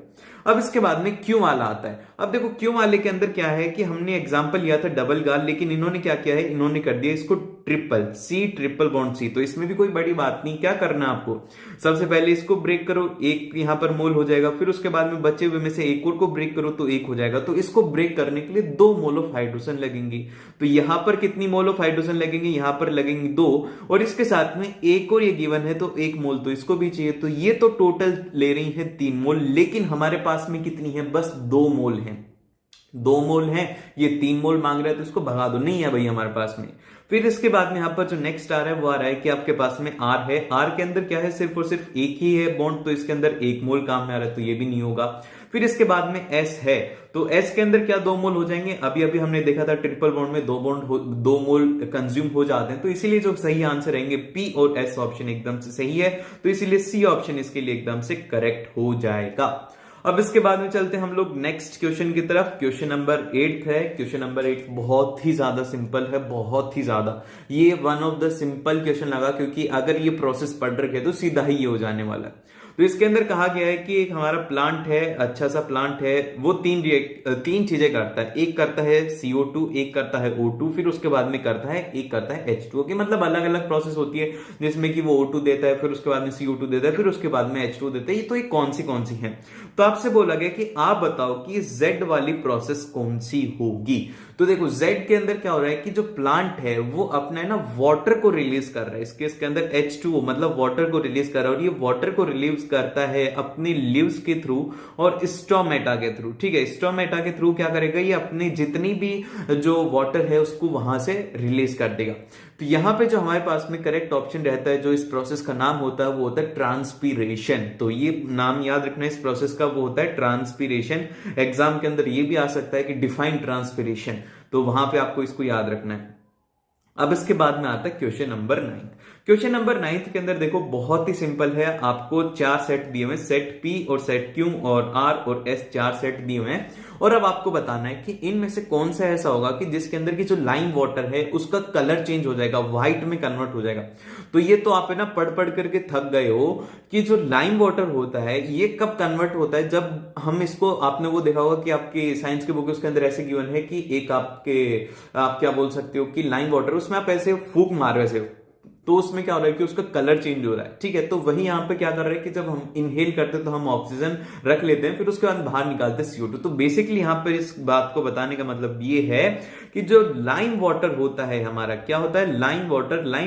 अब इसके बाद में क्यू वाला आता है। अब देखो क्यू वाले के अंदर क्या है कि हमने एग्जांपल लिया था डबल गाल, लेकिन इन्होंने क्या किया है, इन्होंने कर दिया इसको triple C, triple bond C. तो इसमें भी कोई बड़ी बात नहीं, क्या करना है आपको, सबसे पहले इसको ब्रेक करो, एक यहां पर मोल हो जाएगा। फिर उसके बाद में बचे हुए में से एक और को ब्रेक करो तो 1 हो जाएगा। तो इसको ब्रेक करने के लिए 2 मोल ऑफ हाइड्रोजन लगेंगी। तो यहां पर कितनी मोल ऑफ हाइड्रोजन लगेंगे, यहां पर लगेंगे 2, और इसके साथ में एक और ये गिवन है तो 1 मोल तो इसको भी चाहिए। तो ये तो टोटल ले रही है 3 मोल, लेकिन हमारे पास में कितनी है, बस 2 मोल है। 2 मोल है, ये 3 मोल मांग रहा है तो इसको भगा दो, नहीं है भाई हमारे पास में। फिर इसके बाद में यहां पर जो नेक्स्ट आ रहा है वो आ रहा है कि आपके पास में आर है। आर के अंदर क्या है, सिर्फ और सिर्फ एक ही है बॉन्ड, तो इसके अंदर 1 मोल काम में आ रहा है, तो ये भी नहीं होगा। फिर इसके बाद में एस है, तो एस के अंदर क्या 2 मोल हो जाएंगे। अभी अभी हमने देखा था ट्रिपल बॉन्ड में 2 मोल कंज्यूम हो जाते हैं। तो इसीलिए जो सही आंसर रहेंगे पी और एस ऑप्शन एकदम से सही है। तो इसीलिए सी ऑप्शन इसके लिए एकदम से करेक्ट हो जाएगा। अब इसके बाद में चलते हैं हम लोग नेक्स्ट क्वेश्चन की तरफ। क्वेश्चन नंबर 8 है। क्वेश्चन नंबर 8 बहुत ही ज्यादा सिंपल है, बहुत ही ज्यादा। ये one of the simple question लगा, क्योंकि अगर ये प्रोसेस पढ़ रखे तो सीधा ही ये हो जाने वाला है। तो इसके अंदर कहा गया है कि एक हमारा प्लांट है, अच्छा सा प्लांट है, वो 3 चीजें करता है। एक करता है CO2, एक करता है O2, फिर उसके बाद में करता है एक करता है H2O की, मतलब अलग अलग प्रोसेस होती है, जिसमें कि वो O2 देता है, फिर उसके बाद में CO2 देता है, फिर उसके बाद में H2O देता है। तो ये कौन सी है। तो आपसे बोला गया कि आप बताओ कि Z वाली प्रोसेस कौन सी होगी। तो देखो Z के अंदर क्या हो रहा है कि जो प्लांट है वो अपना है ना वाटर को रिलीज कर रहा है। इसके अंदर H2O मतलब वाटर को रिलीज कर रहा है, और ये वाटर को रिलीज करता है अपनी लीव्स के थ्रू और स्टोमेटा के थ्रू, ठीक है। स्टोमेटा के थ्रू क्या करेगा, ये अपनी जितनी भी जो वाटर है उसको वहां से रिलीज कर देगा। तो यहां पे जो हमारे पास में करेक्ट ऑप्शन रहता है, जो इस प्रोसेस का नाम होता है वो होता है ट्रांसपीरेशन। तो ये नाम याद रखना है इस प्रोसेस का, वो होता है ट्रांसपीरेशन। एग्जाम के अंदर ये भी आ सकता है कि डिफाइन ट्रांसपीरेशन, तो वहां पे आपको इसको याद रखना है। अब इसके बाद में आता है क्वेश्चन नंबर 9। क्वेश्चन नंबर 9 के अंदर देखो बहुत ही सिंपल है। आपको 4 सेट दिए हुए, सेट P और सेट Q और R और S 4 सेट दिए हुए हैं, और अब आपको बताना है कि इनमें से कौन सा ऐसा होगा कि जिसके अंदर की जो लाइम वाटर है उसका कलर चेंज हो जाएगा, व्हाइट में कन्वर्ट हो जाएगा। तो ये तो आप है ना पढ़ करके थक गए हो कि जो लाइम वाटर होता है ये कब कन्वर्ट होता है, जब हम इसको, आपने वो देखा होगा कि आपके साइंस के बुक उसके अंदर ऐसे गिवन है कि एक आप क्या बोल सकते हो कि लाइम वाटर, उसमें आप ऐसे फूंक मारो, ऐसे तो उसमें क्या हो रहा है कि उसका कलर चेंज हो रहा है, ठीक है। तो वही यहाँ पे क्या कर रहे हैं कि जब हम इनहेल करते हैं तो हम ऑक्सीजन रख लेते हैं, फिर उसके बाद बाहर निकालते हैं CO2। तो बेसिकली यहाँ पर इस बात को बताने का मतलब ये है कि जो लाइम वाटर होता है हमारा, क्या होता है लाइम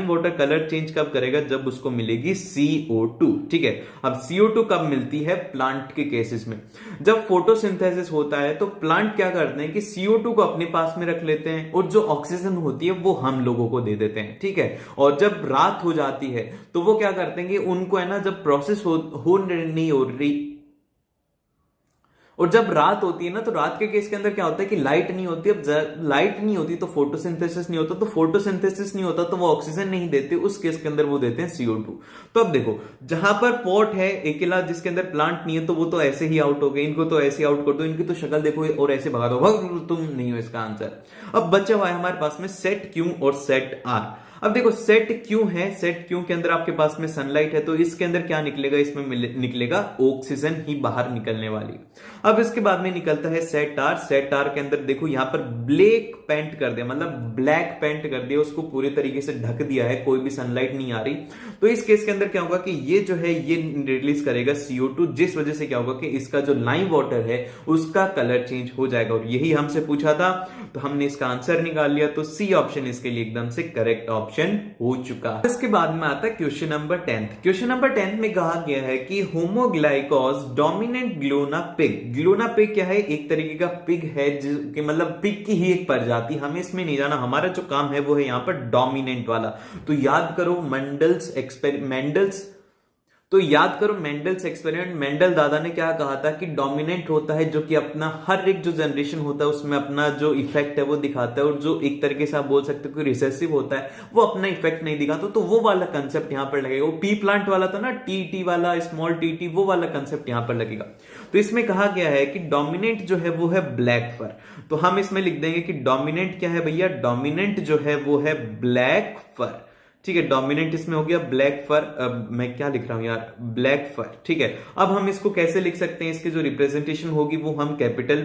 वाटर कलर चेंज कब करेगा, जब उसको मिलेगी CO2, ठीक है। अब CO2 कब मिलती है, प्लांट के केसेस में। जब फोटोसिंथेसिस होता है तो प्लांट क्या करते हैं कि CO2 को अपने पास में रख लेते हैं और जो ऑक्सीजन होती है वो हम लोगों को दे देते हैं, ठीक है। और जब रात हो जाती है तो वो क्या करते हैं कि उनको है ना, जब प्रोसेस हो नहीं हो रही, और जब रात होती है ना, तो रात के केस के अंदर क्या होता है कि लाइट नहीं होती। अब लाइट नहीं होती तो फोटोसिंथेसिस नहीं होता, तो फोटोसिंथेसिस नहीं होता तो वो ऑक्सीजन नहीं देते, उस केस के अंदर वो देते हैं CO2। तो अब देखो, जहां पर पॉट है अकेला जिसके अंदर प्लांट नहीं है, तो वो तो ऐसे ही आउट हो गए, इनको तो ऐसे आउट कर दो, इनकी तो शक्ल देखो और ऐसे भगा दो, तुम नहीं हो इसका आंसर। अब बचा हुआ है हमारे पास में सेट Q और सेट R। अब देखो सेट क्यू है, सेट क्यू के अंदर आपके पास में सनलाइट है, तो इसके अंदर क्या निकलेगा, इसमें निकलेगा ऑक्सीजन ही बाहर निकलने वाली। अब इसके बाद में निकलता है सेट आर। सेट आर के अंदर देखो यहां पर ब्लैक पेंट कर दिया, मतलब ब्लैक पेंट कर दिया, उसको पूरे तरीके से ढक दिया है, कोई भी सनलाइट नहीं आ रही। तो इस केस के अंदर क्या होगा कि ये जो है ये रिलीज करेगा CO2, जिस वजह से क्या होगा कि इसका जो लाइम वाटर है उसका कलर चेंज हो जाएगा। और यही हमसे पूछा था तो हमने इसका आंसर निकाल लिया, तो सी ऑप्शन इसके लिए एकदम से करेक्ट ऑप्शन हो चुका। इसके बाद में आता है क्वेश्चन नंबर 10। क्वेश्चन नंबर 10 में कहा गया है कि होमोग्लाइकोस डोमिनेंट ग्लोना पिग। ग्लोना पिग क्या है, एक तरीके का पिग है कि मतलब पिग की ही एक प्रजाति, हमें इसमें नहीं जाना, हमारा जो काम है वो है यहाँ पर डोमिनेंट वाला। तो याद करो मेंडल्स एक्सपेरिमेंट। मेंडल दादा ने क्या कहा था कि डोमिनेंट होता है जो कि अपना हर एक जो जनरेशन होता है उसमें अपना जो इफेक्ट है वो दिखाता है, और जो एक तरीके से आप बोल सकते हो कि रिसेसिव होता है वो अपना इफेक्ट नहीं दिखाता। तो वो वाला कंसेप्ट यहां पर लगेगा। वो पी प्लांट वाला था ना, टी वाला, स्मॉल टी, वो वाला कंसेप्ट यहां पर लगेगा। तो इसमें कहा गया है कि डोमिनेंट जो है वो है ब्लैक फर। तो हम इसमें लिख देंगे कि डोमिनेंट क्या है भैया, डोमिनेंट जो है वो है ब्लैक फर, ठीक है। डोमिनेंट इसमें हो गया ब्लैक फर, मैं क्या लिख रहा हूं यार, ब्लैक फर, ठीक है। अब हम इसको कैसे लिख सकते हैं, इसकी जो रिप्रेजेंटेशन होगी वो हम कैपिटल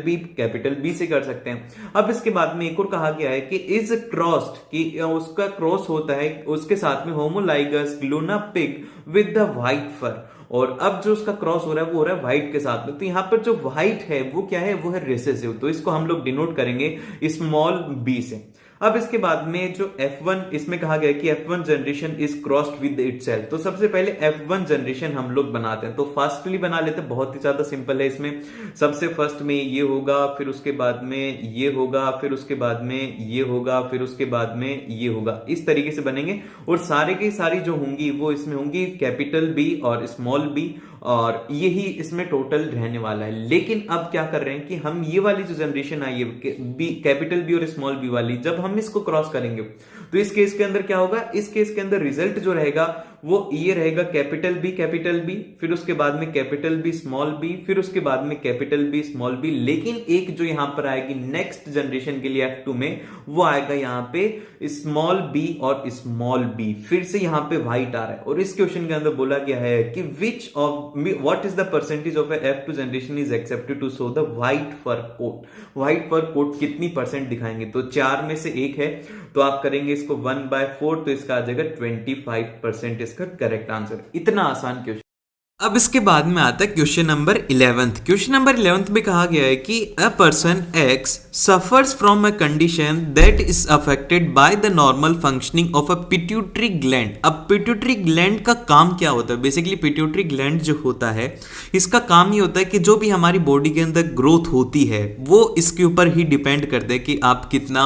बी से कर सकते हैं। अब इसके बाद में एक और कहा गया है कि इज क्रॉस्ड, कि उसका क्रॉस होता है उसके साथ में होमोलाइगस ग्लोना पिग विद द व्हाइट फर। और अब जो उसका क्रॉस हो रहा है वो हो रहा है व्हाइट के साथ में। तो यहां पर जो व्हाइट है वो क्या है, वो है रिसेसिव। तो इसको हम लोग डिनोट करेंगे स्मॉल b से। अब इसके बाद में जो F1, इसमें कहा गया कि F1 generation is crossed with itself. तो सबसे पहले F1 जनरेशन हम लोग बनाते हैं, तो फास्टली बना लेते हैं, बहुत ही ज्यादा सिंपल है। इसमें सबसे फर्स्ट में ये होगा, फिर उसके बाद में ये होगा, फिर उसके बाद में ये होगा, फिर उसके बाद में ये होगा, इस तरीके से बनेंगे। और सारे की सारी जो होंगी वो इसमें होंगी कैपिटल B और स्मॉल b, और यही इसमें टोटल रहने वाला है। लेकिन अब क्या कर रहे हैं कि हम ये वाली जो जनरेशन आई है कैपिटल बी और स्मॉल बी वाली, जब हम इसको क्रॉस करेंगे तो इस केस के अंदर क्या होगा, इस केस के अंदर रिजल्ट जो रहेगा वो ये रहेगा कैपिटल बी, फिर उसके बाद में कैपिटल बी स्मॉल बी, फिर उसके बाद में कैपिटल बी स्मॉल बी। लेकिन एक जो यहां पर आएगी नेक्स्ट जनरेशन के लिए F2 में, वो आएगा यहां पे स्मॉल बी और स्मॉल बी, फिर से यहां पे व्हाइट आ रहा है। और इस क्वेश्चन के अंदर बोला गया है कि what is the percentage of F2 generation is accepted to show the white fur coat. White fur coat कितनी परसेंट दिखाएंगे, तो 4 में से 1 है, तो आप करेंगे इसको 1/4, तो इसका आ जाएगा 25% इसका करेक्ट आंसर। इतना आसान क्वेश्चन। अब इसके बाद में आता है क्वेश्चन नंबर 11। क्वेश्चन नंबर 11 में कहा गया है कि a person X suffers from a condition that is affected by the normal functioning of a pituitary gland. अब पिट्यूटरी ग्लैंड का काम क्या होता है, बेसिकली पिट्यूटरी ग्लैंड जो होता है इसका काम ही होता है कि जो भी हमारी बॉडी के अंदर ग्रोथ होती है वो इसके ऊपर ही डिपेंड करता है कि आप कितना,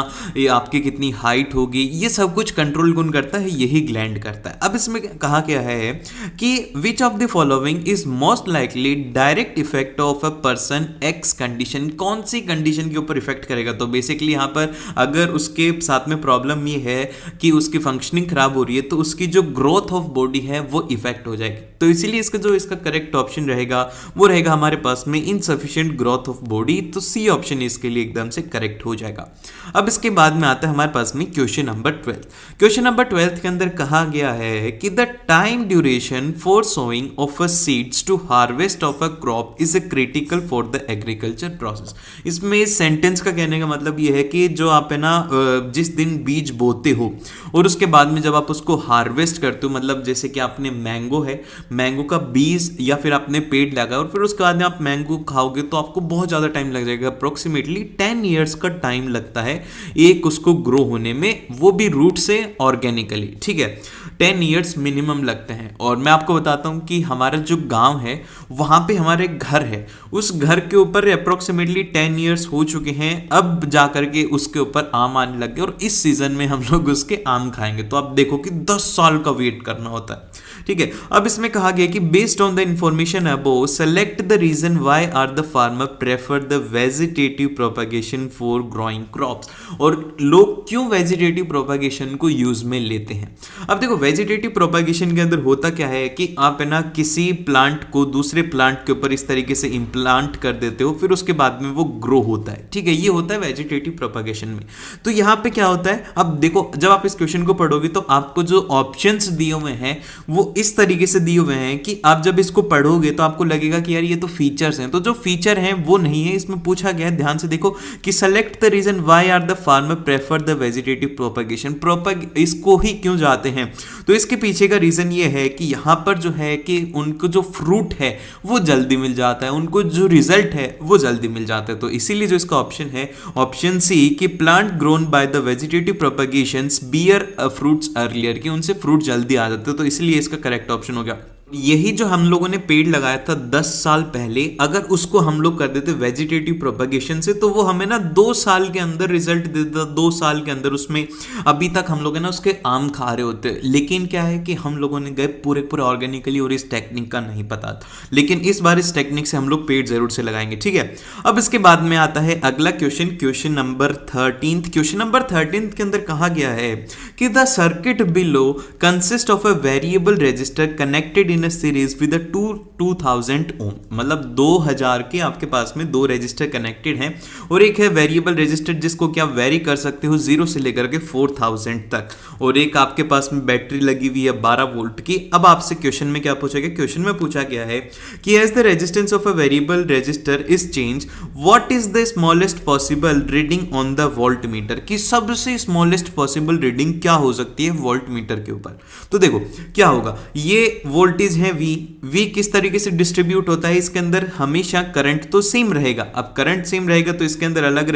आपकी कितनी हाइट होगी, ये सब कुछ कंट्रोल कौन करता है, यही ग्लैंड करता है। अब इसमें कहा गया है कि which of the following is most likely direct effect of a person X condition। कौन सी कंडीशन के ऊपर इफेक्ट करेगा, तो बेसिकली यहां पर अगर उसके साथ में प्रॉब्लम ये है कि उसकी फंक्शनिंग खराब हो रही है तो उसकी जो ग्रोथ ऑफ बॉडी है वो इफेक्ट हो जाएगी। तो इसीलिए इसका करेक्ट ऑप्शन रहेगा वो रहेगा हमारे पास में इनसफिशिएंट ग्रोथ ऑफ बॉडी। तो सी ऑप्शन इसके लिए एकदम से करेक्ट हो जाएगा। अब इसके बाद में आता है हमारे पास में क्वेश्चन नंबर 12। क्वेश्चन नंबर 12 के अंदर कहा गया है कि the time duration for sowing of a seeds to harvest of a crop is a critical for the agriculture process. इसमें इस सेंटेंस का कहने का मतलब ये है कि जो आप है ना जिस दिन बीज बोते हो और उसके बाद में जब आप उसको हार्वेस्ट करते हो, मतलब जैसे कि आपने मैंगो है, मैंगो का बीज या फिर आपने पेड़ लगाया और फिर उसके बाद में आप मैंगो खाओगे तो आपको बहुत ज़्यादा टाइम लग जाएगा। अप्रोक्सीमेटली 10 ईयर्स का टाइम लगता है एक उसको ग्रो होने में, वो भी रूट से ऑर्गेनिकली, ठीक है। 10 ईयर्स मिनिमम लगते हैं। और मैं आपको बताता हूँ कि हमारा जो गांव है वहाँ पे हमारे घर है, उस घर के ऊपर अप्रोक्सीमेटली 10 ईयर्स हो चुके हैं, अब जा करके उसके ऊपर आम आने लग गए और इस सीजन में हम लोग उसके आम खाएंगे। तो आप देखो कि 10 साल का वेट करना होता है, ठीक है। अब इसमें कहा गया कि based on the information above select the reason why are the farmer prefer the vegetative propagation for growing crops. और लोग क्यों वेजिटेटिव प्रोपगेशन को यूज में लेते हैं। अब देखो वेजिटेटिव प्रोपगेशन के अंदर होता क्या है कि आप है ना किसी प्लांट को दूसरे प्लांट के ऊपर इस तरीके से इम्प्लांट कर देते हो, फिर उसके बाद में वो ग्रो होता है, ठीक है। ये होता है वेजिटेटिव प्रोपगेशन में। तो यहाँ पे क्या होता है, अब देखो जब आप इस क्वेश्चन को पढ़ोगे तो आपको जो ऑप्शंस दिए हुए हैं वो इस तरीके से दिए हुए हैं कि आप जब इसको पढ़ोगे तो आपको लगेगा कि यार ये तो फीचर्स हैं, तो जो फीचर हैं वो नहीं है। इसमें पूछा गया है, ध्यान से देखो कि select the reason why are the farmer prefer the vegetative propagation. इसको ही क्यों जाते हैं, तो इसके पीछे का रीजन ये है कि यहाँ पर जो है कि उनको जो फ्रूट है वो जल्दी मिल जाता है, उनको जो रिजल्ट है वो जल्दी मिल जाता है। तो इसीलिए जो इसका ऑप्शन है ऑप्शन सी कि plant grown by the vegetative propagations bear fruits earlier, कि उनसे फ्रूट जल्दी आ जाते हैं। तो इसलिए इसका करेक्ट ऑप्शन हो गया। यही जो हम लोगों ने पेड़ लगाया था 10 साल पहले, अगर उसको हम लोग कर देते वेजिटेटिव प्रोपगेशन से तो वो हमें ना 2 साल के अंदर रिजल्ट दे देता। 2 साल के अंदर उसमें अभी तक हम लोग है ना उसके आम खा रहे होते। लेकिन क्या है कि हम लोगों ने गए पूरे ऑर्गेनिकली और इस टेक्निक का नहीं पता था, लेकिन इस बार इस टेक्निक से हम लोग पेड़ जरूर से लगाएंगे, ठीक है। अब इसके बाद में आता है अगला question, question number 13। Question number 13 के अंदर कहा गया है कि the circuit below consist of a variable register connected in a series with a 2000 ओम। मतलब 2000 के आपके पास में 2 रजिस्टर कनेक्टेड हैं और एक है वेरिएबल रजिस्टर जिसको क्या वेरी कर सकते हो 0 से लेकर के 4000 तक, और एक आपके पास में बैटरी लगी हुई है 12 वोल्ट की। अब आपसे क्वेश्चन में क्या पूछा गया, क्वेश्चन में पूछा गया है कि as the resistance of a variable resistor is change what is the smallest possible reading on the voltmeter, कि सबसे स्मॉलेस्ट पॉसिबल रीडिंग क्या हो सकती है वोल्ट मीटर के ऊपर। तो देखो क्या होगा, ये वोल्टेज है V किस तरीके से डिस्ट्रीब्यूट होता है, इसके अंदर हमेशा करंट तो सेम रहेगा। अब करंट सेम रहेगा तो इसके अंदर अलग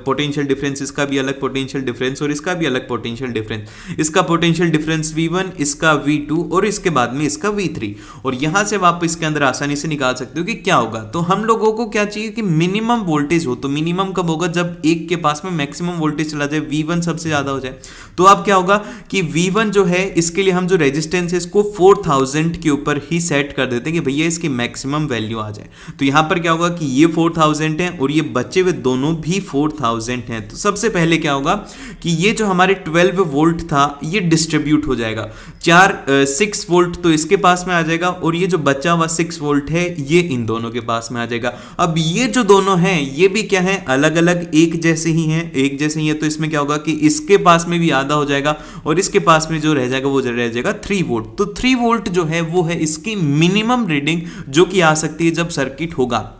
पोटेंशियल डिफरेंस, इसका भी अलग पोटेंशियल डिफरेंस और इसका भी अलग पोटेंशियल डिफरेंस। इसका पोटेंशियल डिफरेंस V1, इसका V2 और इसके बाद में इसका V3। और यहां से आप इसके अंदर आसानी से निकाल सकते हो कि क्या होगा। तो हम लोगों को क्या चाहिए कि मिनिमम वोल्टेज हो। तो मिनिमम कब होगा, जब एक के पास में मैक्सिमम वोल्टेज चला जाए, V1 सबसे ज्यादा हो जाए। तो अब क्या होगा कि V1 जो है इसके लिए हम जो रेजिस्टेंस है इसको 4000 के ऊपर ही सेट कर देते हैं कि भैया इसकी मैक्सिमम वैल्यू आ जाए। तो यहां पर क्या होगा कि ये 4000 है और ये बचे हुए दोनों भी 4000 हैं। तो सबसे पहले क्या होगा कि ये जो हमारे 12 वोल्ट था ये डिस्ट्रीब्यूट हो जाएगा। 6 वोल्ट तो इसके पास में आ जाएगा और ये जो बचा हुआ 6 वोल्ट है ये इन दोनों के पास में आ जाएगा। अब ये जो दोनों हैं ये भी क्या है, अलग अलग एक जैसे ही हैं, एक जैसे ही है। तो इसमें क्या होगा कि इसके पास में भी आधा हो जाएगा और इसके पास में जो रह जाएगा वो रह जाएगा 3 वोल्ट। तो 3 वोल्ट जो है वो है इसकी मिनिमम रीडिंग जो कि आ सकती है जब सर्किट होगा।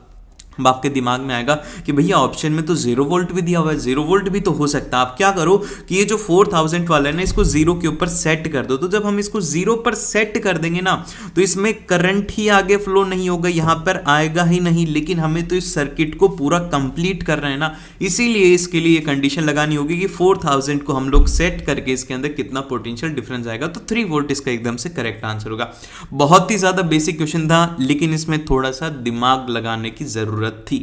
अब आपके दिमाग में आएगा कि भैया ऑप्शन में तो 0 वोल्ट भी दिया हुआ है, 0 वोल्ट भी तो हो सकता है। आप क्या करो कि ये जो 4000 वाला है ना इसको 0 के ऊपर सेट कर दो। तो जब हम इसको 0 पर सेट कर देंगे ना तो इसमें करंट ही आगे फ्लो नहीं होगा, यहां पर आएगा ही नहीं। लेकिन हमें तो इस सर्किट को पूरा कंप्लीट करना है ना, इसीलिए इसके लिए कंडीशन लगानी होगी कि 4000 को हम लोग सेट करके इसके अंदर कितना पोटेंशियल डिफरेंस आएगा। तो 3 वोल्ट इसका एकदम से करेक्ट आंसर होगा। बहुत ही ज्यादा बेसिक क्वेश्चन था लेकिन इसमें थोड़ा सा दिमाग लगाने की जरूरत थी।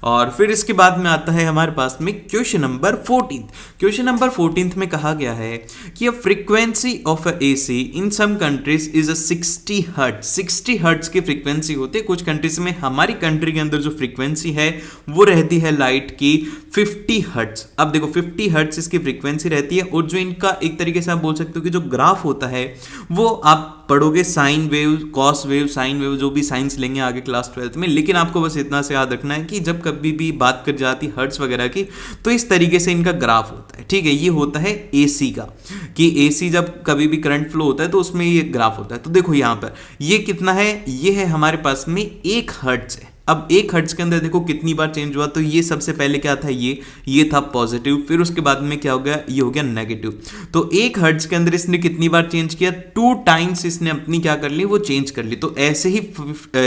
और फिर इसके बाद में आता है हमारे पास में क्वेश्चन नंबर 14। क्वेश्चन नंबर 14 में कहा गया है कि frequency of AC in some countries is 60 hertz. 60 hertz की फ्रीक्वेंसी होती है कुछ कंट्रीज में। हमारी कंट्री के अंदर जो फ्रीक्वेंसी है वो रहती है लाइट की 50 हर्ट्ज। अब देखो 50 हर्ट्ज इसकी फ्रीक्वेंसी रहती है और जो इनका एक तरीके से आप बोल सकते हो कि जो ग्राफ होता है वो आप पढ़ोगे sine wave, cos wave, sine wave, जो भी साइंस लेंगे आगे क्लास 12th में। लेकिन आपको बस इतना से याद याद रखना है कि जब कभी भी बात कर जाती हर्ट्ज वगैरह की तो इस तरीके से इनका ग्राफ होता है, ठीक है। ये होता है एसी का, कि एसी जब कभी भी करंट फ्लो होता है तो उसमें ये ग्राफ होता है। तो देखो यहाँ पर ये कितना है, ये है हमारे पास में 1 हर्ट्ज है। अब 1 हर्ट्ज के अंदर देखो कितनी बार चेंज हुआ, तो ये सबसे पहले क्या था, ये था पॉजिटिव, फिर उसके बाद में क्या हो गया, ये हो गया नेगेटिव। तो 1 हर्ट्ज के अंदर इसने कितनी बार चेंज किया, 2 टाइम्स इसने अपनी क्या कर ली, वो चेंज कर ली। तो ऐसे ही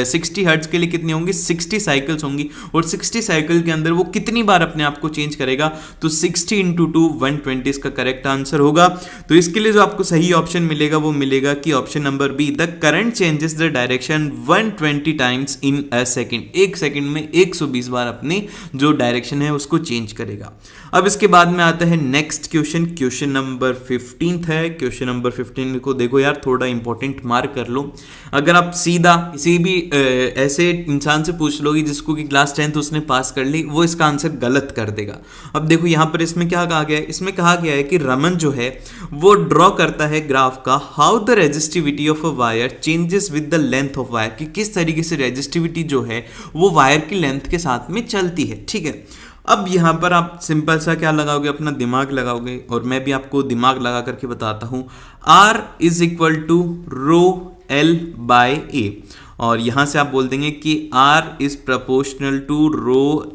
60 हर्ट्ज के लिए कितनी होंगी, 60 साइकिल्स होंगी, और 60 साइकिल के अंदर वो कितनी बार अपने आप को चेंज करेगा, तो 60 × 2 120 इसका करेक्ट आंसर होगा। तो इसके लिए जो आपको सही ऑप्शन मिलेगा वो मिलेगा कि option number B, the current changes the direction 120 times in a second. 1 second में 120 बार अपनी जो डायरेक्शन है उसको चेंज करेगा। अब इसके बाद में आता है नेक्स्ट क्वेश्चन, क्वेश्चन नंबर 15 है। क्वेश्चन नंबर 15 को देखो यार, थोड़ा इंपॉर्टेंट मार्क कर लो। अगर आप सीधा किसी भी ऐसे इंसान से पूछ लोगे जिसको कि क्लास 10th उसने पास कर ली, वो इसका आंसर गलत कर देगा। अब देखो यहाँ पर इसमें क्या कहा गया है, इसमें कहा गया है कि रमन जो है वो ड्रॉ करता है ग्राफ का, how the resistivity of a wire changes with the length of wire, कि किस तरीके से रेजिस्टिविटी जो है वो वायर की लेंथ के साथ में चलती है, ठीक है। अब यहां पर आप सिंपल सा क्या लगाओगे, अपना दिमाग लगाओगे, और मैं भी आपको दिमाग लगा करके बताता हूं। R = ρL/A, और यहां से आप बोल देंगे कि R =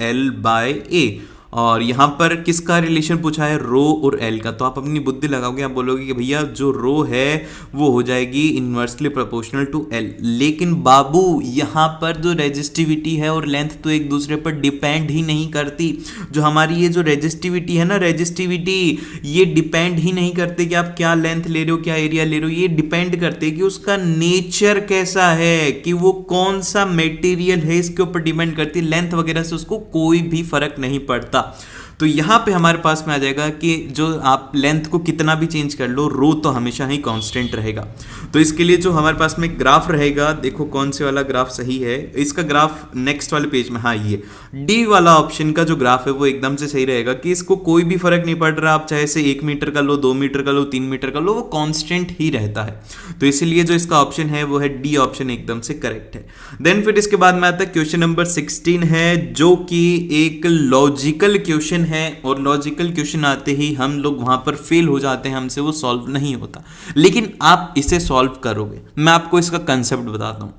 ρL/A, और यहाँ पर किसका रिलेशन पूछा है, रो और एल का। तो आप अपनी बुद्धि लगाओगे, आप बोलोगे कि भैया जो रो है वो हो जाएगी इन्वर्सली प्रोपोर्शनल टू एल। लेकिन बाबू यहाँ पर जो रेजिस्टिविटी है और लेंथ तो एक दूसरे पर डिपेंड ही नहीं करती। जो हमारी ये जो रेजिस्टिविटी है ना, रेजिस्टिविटी ये डिपेंड ही नहीं करते कि आप क्या लेंथ ले रहे हो, क्या एरिया ले रहे हो। ये डिपेंड करते कि उसका नेचर कैसा है, कि वो कौन सा मेटीरियल है, इसके ऊपर डिपेंड करती है। लेंथ वगैरह से उसको कोई भी फर्क नहीं पड़ता। तो यहां पे हमारे पास में आ जाएगा कि जो आप लेंथ को कितना भी चेंज कर लो, रो तो हमेशा ही कांस्टेंट रहेगा। तो इसके लिए जो हमारे पास में ग्राफ रहेगा, देखो कौन से वाला ग्राफ सही है। इसका ग्राफ नेक्स्ट वाले पेज में, हाँ ये डी वाला ऑप्शन का जो ग्राफ है वो एकदम से सही रहेगा, कि इसको कोई भी फर्क नहीं पड़ रहा, आप चाहे से 1 मीटर का लो, 2 मीटर का लो, 3 मीटर का लो, वो कांस्टेंट ही रहता है। तो इसीलिए जो इसका ऑप्शन है वो है डी ऑप्शन, एकदम से करेक्ट है। देन फिर इसके बाद में आता है क्वेश्चन नंबर 16 है, जो कि एक लॉजिकल क्वेश्चन है, और लॉजिकल क्वेश्चन आते ही हम लोग वहां पर फेल हो जाते हैं, हमसे वो सॉल्व नहीं होता। लेकिन आप इसे सॉल्व करोगे, मैं आपको इसका कंसेप्ट बताता हूं।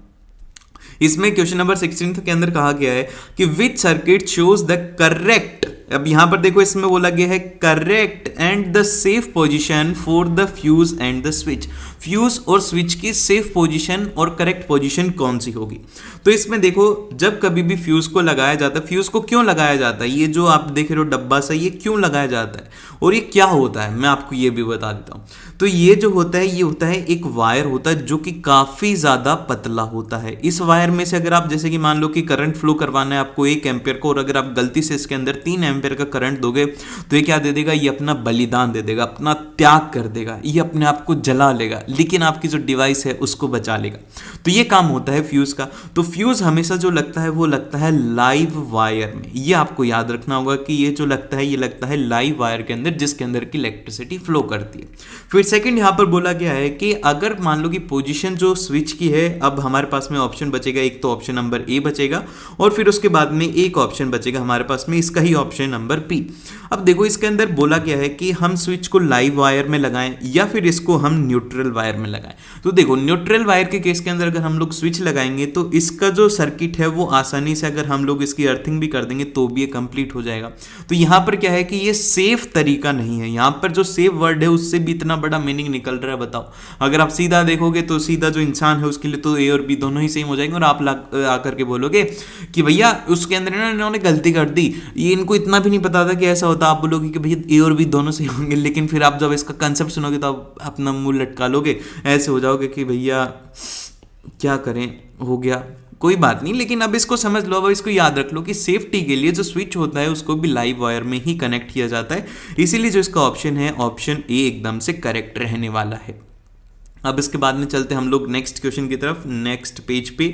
इसमें क्वेश्चन नंबर 16 के अंदर कहा गया है कि विच सर्किट शोज द करेक्ट, अब यहां पर देखो इसमें बोला गया है correct and the safe position for the fuse and the switch. Fuse और स्विच की सेफ पोजीशन और करेक्ट पोजीशन कौन सी होगी। तो इसमें देखो, जब कभी भी फ्यूज को लगाया जाता है, फ्यूज को क्यों लगाया जाता है, ये जो आप देख रहे हो डब्बा सा, ये क्यों लगाया जाता है और ये क्या होता है, मैं आपको ये भी बता देता हूं। तो ये जो होता है, ये होता है एक वायर होता है जो कि काफी ज्यादा पतला होता है। इस वायर में से अगर आप जैसे कि मान लो कि करंट फ्लो करवाना है आपको 1 एम्पियर को, और अगर आप गलती से इसके अंदर 3 एम्पियर का करंट दोगे तो ये क्या दे देगा, ये अपना बलिदान दे देगा, अपना त्याग कर देगा, ये अपने आप को जला लेगा, लेकिन आपकी जो डिवाइस है उसको बचा लेगा। तो ये काम होता है फ्यूज का। तो फ्यूज हमेशा जो लगता है वो लगता है लाइव वायर में। ये आपको याद रखना होगा कि ये जो लगता है, ये लगता है लाइव वायर के अंदर, जिसके अंदर की इलेक्ट्रिसिटी फ्लो करती है। फिर सेकंड यहां पर बोला गया है कि अगर मान लो कि पोजीशन जो स्विच की है, अब हमारे पास में ऑप्शन बचेगा, एक तो ऑप्शन नंबर ए बचेगा, और फिर उसके बाद में एक ऑप्शन बचेगा हमारे पास में, इसका ही ऑप्शन नंबर पी। अब देखो इसके अंदर बोला गया है कि हम स्विच को लाइव वायर में लगाएं या फिर इसको हम न्यूट्रल वायर में लगाएं। तो देखो न्यूट्रल वायर के केस के अंदर अगर हम लोग स्विच लगाएंगे तो इसका जो सर्किट है वो आसानी से, अगर हम लोग इसकी अर्थिंग भी कर देंगे तो भी ये कंप्लीट हो जाएगा। तो यहां पर क्या है कि ये सेफ तरीका नहीं है। यहां पर जो सेफ वर्ड है उससे भी इतना बड़ा मीनिंग निकल रहा है, बताओ। अगर आप सीधा देखोगे तो सीधा जो इंसान है उसके लिए तो ए और बी दोनों ही सेम हो जाएंगे, और आप आकर के बोलोगे कि भैया उसके अंदर इन्होंने गलती कर दी, ये इनको इतना भी नहीं पता था कि ऐसा होता। आप बोलोगे कि भैया ए और बी दोनों सही होंगे, लेकिन फिर आप जब इसका कंसेप्ट सुनोगे तो आप अपना मुंह लटका लोगे, ऐसे हो जाओगे कि भैया क्या करें, हो गया, कोई बात नहीं। लेकिन अब इसको समझ लो, अब इसको याद रख लो कि सेफ्टी के लिए जो स्विच होता है उसको भी लाइव वायर में ही कनेक्ट किया जाता है। इसीलिए जो इसका ऑप्शन है, ऑप्शन ए एकदम से करेक्ट रहने वाला है। अब इसके बाद में चलते हम लोग नेक्स्ट क्वेश्चन की तरफ, नेक्स्ट पेज पे।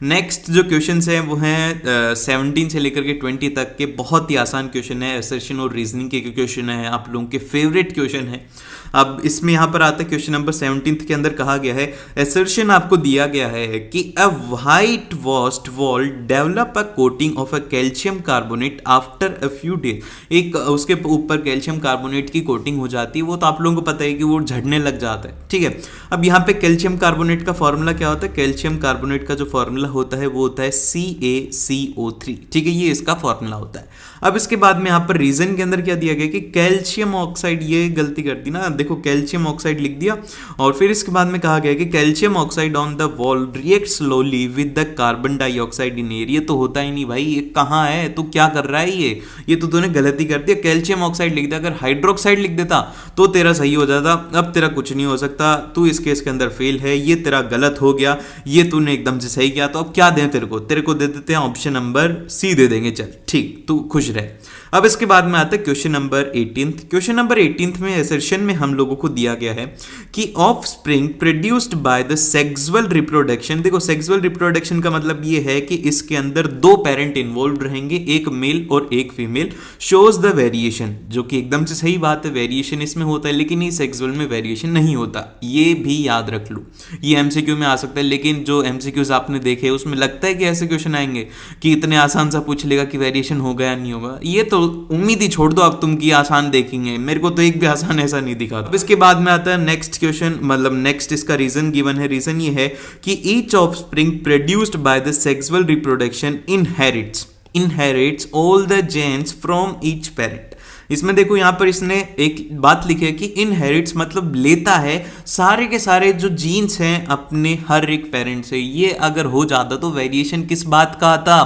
नेक्स्ट जो क्वेश्चंस हैं वो हैं 17 से लेकर के 20 तक के, बहुत ही आसान क्वेश्चन है, असर्शन और रीजनिंग के क्वेश्चन है, आप लोगों के फेवरेट क्वेश्चन है। अब इसमें यहाँ पर आता है क्वेश्चन नंबर 17 के अंदर कहा गया है assertion आपको दिया गया है कि a white washed wall develop a coating of a calcium carbonate after a few days। एक उसके ऊपर कैल्शियम कार्बोनेट की कोटिंग हो जाती है, वो तो आप लोगों को पता है कि वो झड़ने लग जाता है, ठीक है। अब यहाँ पे कैल्शियम कार्बोनेट का फॉर्मूला क्या होता है? कैल्शियम कार्बोनेट का जो फॉर्मूला होता है वो होता है CaCO3, ठीक है, ये इसका फॉर्मूला होता है। अब इसके बाद में यहाँ पर रीजन के अंदर क्या दिया गया कि कैल्शियम ऑक्साइड, ये गलती कर दी ना, देखो कैल्शियम ऑक्साइड लिख दिया और फिर इसके बाद में कहा गया कि calcium oxide on the wall react slowly with the carbon dioxide in air. ये तो होता ही नहीं भाई, ये कहाँ है, तू क्या कर रहा है, ये तो तूने गलती कर दिया, कैल्शियम ऑक्साइड लिख दिया। अगर हाइड्रोक्साइड लिख देता तो तेरा सही हो जाता। अब तेरा कुछ नहीं हो सकता, तू इस केस के अंदर फेल है, ये तेरा गलत हो गया, ये तूने एकदम से सही किया। तो अब क्या दें तेरे को दे देते हैं ऑप्शन नंबर सी दे देंगे, चल ठीक, तू खुश रहे। अब इसके बाद में आता है क्वेश्चन नंबर 18। क्वेश्चन नंबर 18 में असर्शन में हम लोगों को दिया गया है कि of spring produced by the sexual reproduction. देखो सेक्सुअल रिप्रोडक्शन का मतलब ये है कि इसके अंदर दो पेरेंट इन्वॉल्व रहेंगे, एक मेल और एक फीमेल, शोज द वेरिएशन, जो कि एकदम से सही बात है, वेरिएशन इसमें होता है, लेकिन ये सेक्सुअल में वेरिएशन नहीं होता, ये भी याद रख लो। ये एमसीक्यू में आ सकता है, लेकिन जो एमसीक्यूज आपने देखे उसमें लगता है कि ऐसे क्वेश्चन आएंगे कि इतने आसान सा पूछ लेगा कि वेरिएशन होगा या नहीं होगा। ये तो उम्मीद ही छोड़ दो अब तुम की आसान देखेंगे, मेरे को तो एक भी आसान ऐसा नहीं दिखा। अब इसके बाद में आता है नेक्स्ट क्वेश्चन, मतलब नेक्स्ट इसका रीजन गिवन है। रीजन ये है कि each offspring produced by the sexual reproduction inherits all the genes from each parent. इसमें देखो यहाँ पर इसने एक बात लिखी है कि इनहेरिट्स मतलब लेता है सारे के सारे जो जीन्स हैं अपने हर एक पेरेंट से। ये अगर हो जाता तो वेरिएशन किस बात का आता?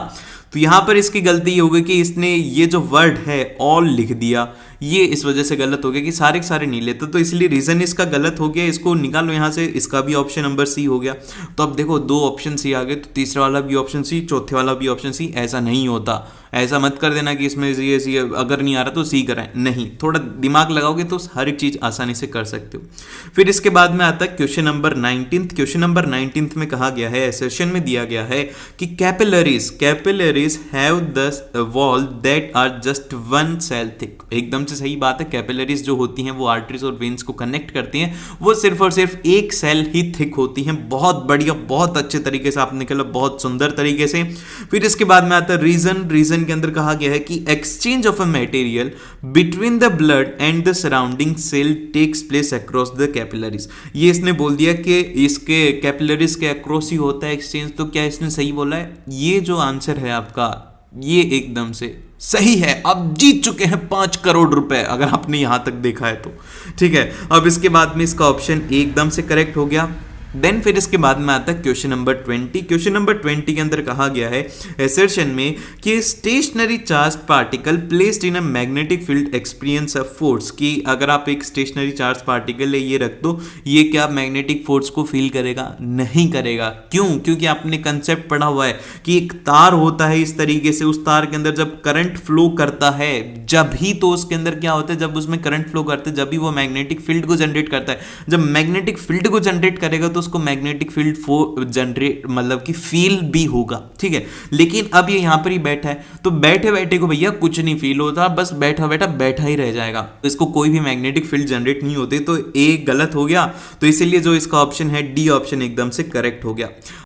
तो यहाँ पर इसकी गलती ये हो गई कि इसने ये जो वर्ड है ऑल लिख दिया, ये इस वजह से गलत हो गया कि सारे के सारे नहीं लेते, तो इसलिए रीजन इसका गलत हो गया। इसको निकालो यहाँ से, इसका भी ऑप्शन नंबर सी हो गया। तो अब देखो दो ऑप्शन सी आ गए, तो तीसरा वाला भी ऑप्शन सी, चौथे वाला भी ऑप्शन सी। ऐसा नहीं होता, ऐसा मत कर देना कि इसमें सी अगर नहीं आ रहा तो सी कराएं, नहीं, थोड़ा दिमाग लगाओगे तो हर एक चीज आसानी से कर सकते हो। फिर इसके बाद में आता है क्वेश्चन नंबर 19। क्वेश्चन नंबर 19 में कहा गया है, सेशन में दिया गया है कि capillaries have the wall that are just one cell thick. एकदम से सही बात है, कैपिलरीज जो होती हैं वो आर्टरीज और वेन्स को कनेक्ट करती हैं, वो सिर्फ और सिर्फ एक सेल ही थिक होती हैं। बहुत बढ़िया, बहुत अच्छे तरीके से आपने निकला, बहुत सुंदर तरीके से। फिर इसके बाद में आता है रीजन के अंदर कहा गया है कि exchange of a material between the blood and the surrounding sale tax place across the capillaries. ये इसने बोल दिया कि इसके कैपिलरीज के अक्रॉस ही होता है एक्सचेंज। तो क्या इसने सही बोला है? ये जो आंसर है आपका, ये एकदम से सही है। आप जीत चुके हैं 5 करोड़ रुपए, अगर आपने यहां तक देखा है तो, ठीक है। अब इसके बाद में इसका ऑप्शन एकदम से करेक्ट हो गया। देन फिर इसके बाद में आता है क्वेश्चन नंबर 20। क्वेश्चन नंबर 20 के अंदर कहा गया है एसर्शन में कि stationary charge particle placed in a magnetic field experience a force, कि अगर आप एक स्टेशनरी चार्ज पार्टिकल है ये रख दो, ये क्या मैग्नेटिक फोर्स को फील करेगा? नहीं करेगा। क्यों? क्योंकि आपने कंसेप्ट पढ़ा हुआ है कि एक तार होता है इस तरीके से, उस तार के अंदर जब करंट फ्लो करता है जब ही तो उसके अंदर क्या होता है, जब उसमें करंट फ्लो करता है जब भी वो मैग्नेटिक फील्ड को जनरेट करता है। जब मैग्नेटिक फील्ड को जनरेट करेगा तो उसको मैग्नेटिक फील्ड जनरेट मतलब कि फील भी होगा, ठीक है। लेकिन अब ये यहां पर ही बैठा है, तो बैठे बैठे को भैया कुछ नहीं फील होता, बस बैठा बैठा बैठा ही रह जाएगा, तो इसको कोई भी मैग्नेटिक फील्ड जनरेट नहीं होती। तो ए गलत हो गया, तो इसीलिए जो इसका ऑप्शन है डी ऑप्शन एकदम से करेक्ट हो गया।